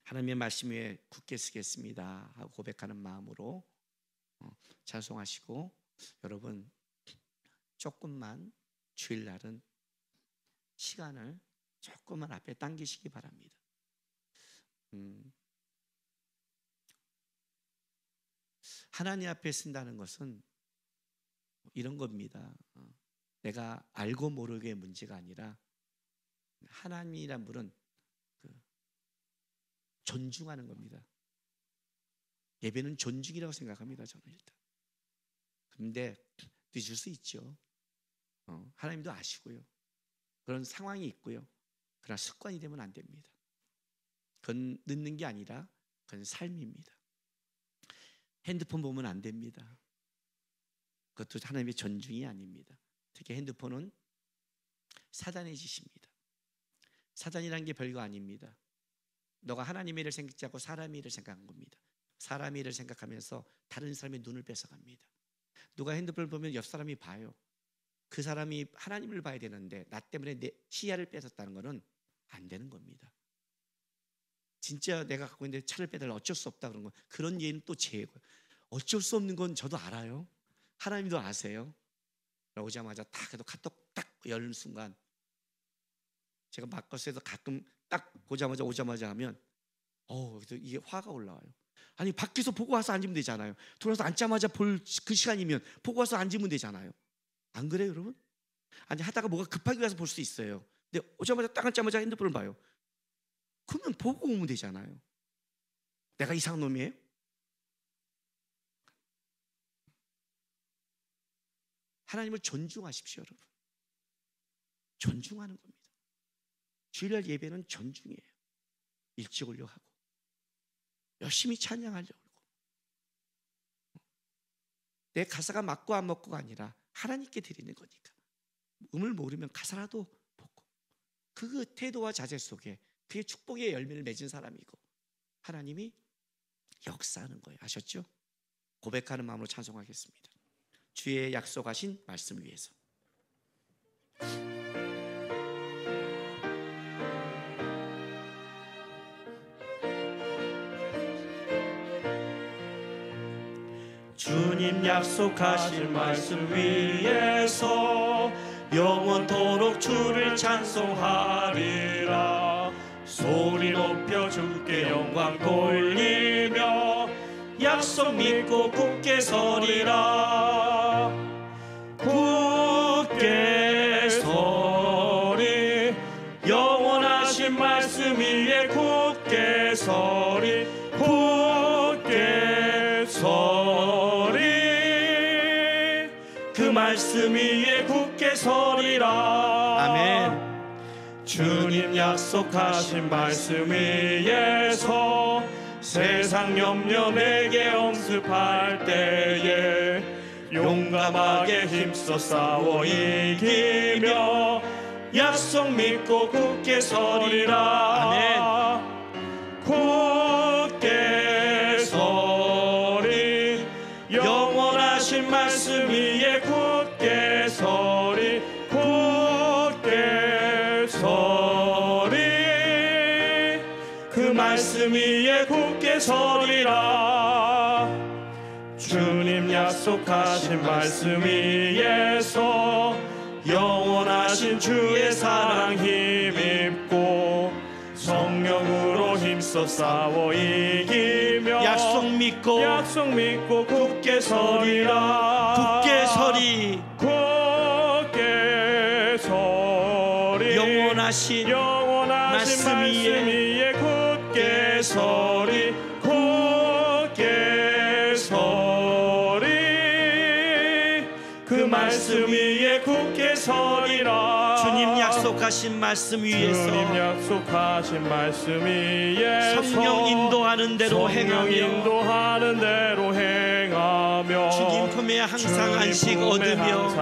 하나님의 말씀 위에 굳게 서겠습니다 하고 고백하는 마음으로 찬송하시고 여러분 조금만 주일날은 시간을 조금만 앞에 당기시기 바랍니다. 하나님 앞에 쓴다는 것은 이런 겁니다. 내가 알고 모르게의 문제가 아니라 하나님이란 분은 존중하는 겁니다. 예배는 존중이라고 생각합니다. 저는 일단. 그런데 늦을 수 있죠. 하나님도 아시고요. 그런 상황이 있고요. 그러나 습관이 되면 안 됩니다. 그건 늦는 게 아니라 그건 삶입니다. 핸드폰 보면 안 됩니다. 그것도 하나님의 존중이 아닙니다. 특히 핸드폰은 사단의 짓입니다. 사단이라는 게 별거 아닙니다. 너가 하나님의 일을 생각지 않고 사람의 일을 생각한 겁니다. 사람의 일을 생각하면서 다른 사람의 눈을 뺏어갑니다. 누가 핸드폰을 보면 옆 사람이 봐요. 그 사람이 하나님을 봐야 되는데 나 때문에 내 시야를 뺏었다는 것은 안 되는 겁니다. 진짜 내가 갖고 있는데 차를 빼달라 어쩔 수 없다 그런 거, 그런 예는 또 죄고요. 어쩔 수 없는 건 저도 알아요. 하나님도 아세요. 오자마자 딱 해도 카톡 딱 열는 순간, 제가 마커스에서 가끔 딱 오자마자 하면 그래서 이게 화가 올라와요. 아니 밖에서 보고 와서 앉으면 되잖아요. 들어와서 앉자마자 볼 그 시간이면 보고 와서 앉으면 되잖아요. 안 그래요 여러분? 아니 하다가 뭐가 급하게 와서 볼 수 있어요. 근데 오자마자 딱 앉자마자 핸드폰을 봐요. 그러면 보고 오면 되잖아요. 내가 이상한 놈이에요? 하나님을 존중하십시오 여러분. 존중하는 겁니다. 주일날 예배는 존중이에요. 일찍 오려고 하고 열심히 찬양하려고 하고, 내 가사가 맞고 안 맞고가 아니라 하나님께 드리는 거니까 음을 모르면 가사라도 보고, 그 태도와 자세 속에 그게 축복의 열매를 맺은 사람이고 하나님이 역사하는 거예요. 아셨죠? 고백하는 마음으로 찬송하겠습니다. 주의 약속하신 말씀 위에서. 주님 약속하신 말씀 위에서 영원토록 주를 찬송하리라. 소리 높여 주께 영광 돌리며 약속 믿고 굳게 서리라. 굳게 서리, 영원하신 말씀 위에 굳게 서리. 굳게 서리, 그 말씀 위에 굳게 서리라. 아멘. 주님 약속하신 말씀 위에서 세상 염려 내게 엄습할 때에 용감하게 힘써 싸워 이기며 약속 믿고 굳게 서리라. 아멘. 굳게 서리, 영원하신 말씀 위에 굳게 서리. 굳게 서리, 그 말씀 위에 굳게 서리라. 주님 약속하신 말씀 위에서 영원하신 주의 사랑 힘입고 성령으로 힘써 싸워 이기며 약속 믿고 굳게 서리라. 굳게 서리, 굳게 서리, 영원하신 말씀 위에 굳게 서리. 굳게 서리, 그 말씀 위에 굳게 서리라. 주님 약속하신 말씀 위에서 주님 약속하신 말씀 위에서 성령 인도하는 대로 행하며 주님 품에 항상 안식 얻으며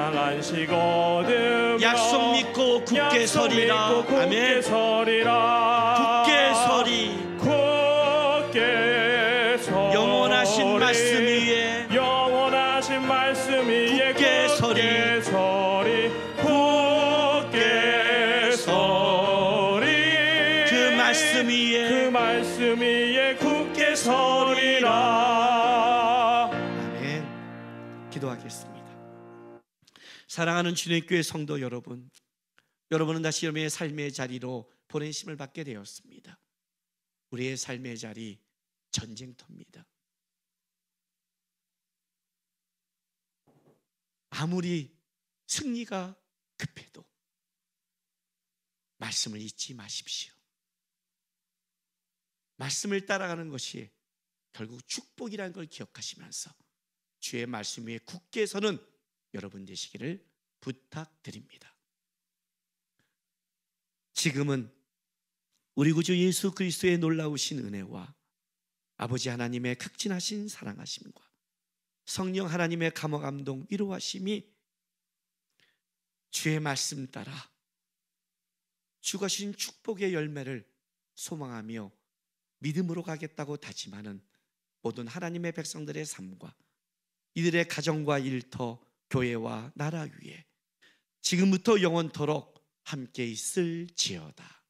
약속 믿고 굳게 서리라. 아멘. 굳게 서리, 영원하신 말씀 위에 굳게 서리. 굳게 서리, 그 말씀 위에 굳게 서리라. 아멘. 기도하겠습니다. 사랑하는 주님의 교회 성도 여러분, 여러분은 다시 여러분의 삶의 자리로 보내심을 받게 되었습니다. 우리의 삶의 자리 전쟁터입니다. 아무리 승리가 급해도 말씀을 잊지 마십시오. 말씀을 따라가는 것이 결국 축복이라는 걸 기억하시면서 주의 말씀 위에 굳게 서는 여러분 되시기를 부탁드립니다. 지금은 우리 구주 예수 그리스도의 놀라우신 은혜와 아버지 하나님의 극진하신 사랑하심과 성령 하나님의 감화감동 위로하심이 주의 말씀 따라 주가 주신 축복의 열매를 소망하며 믿음으로 가겠다고 다짐하는 모든 하나님의 백성들의 삶과 이들의 가정과 일터, 교회와 나라 위에 지금부터 영원토록 함께 있을지어다.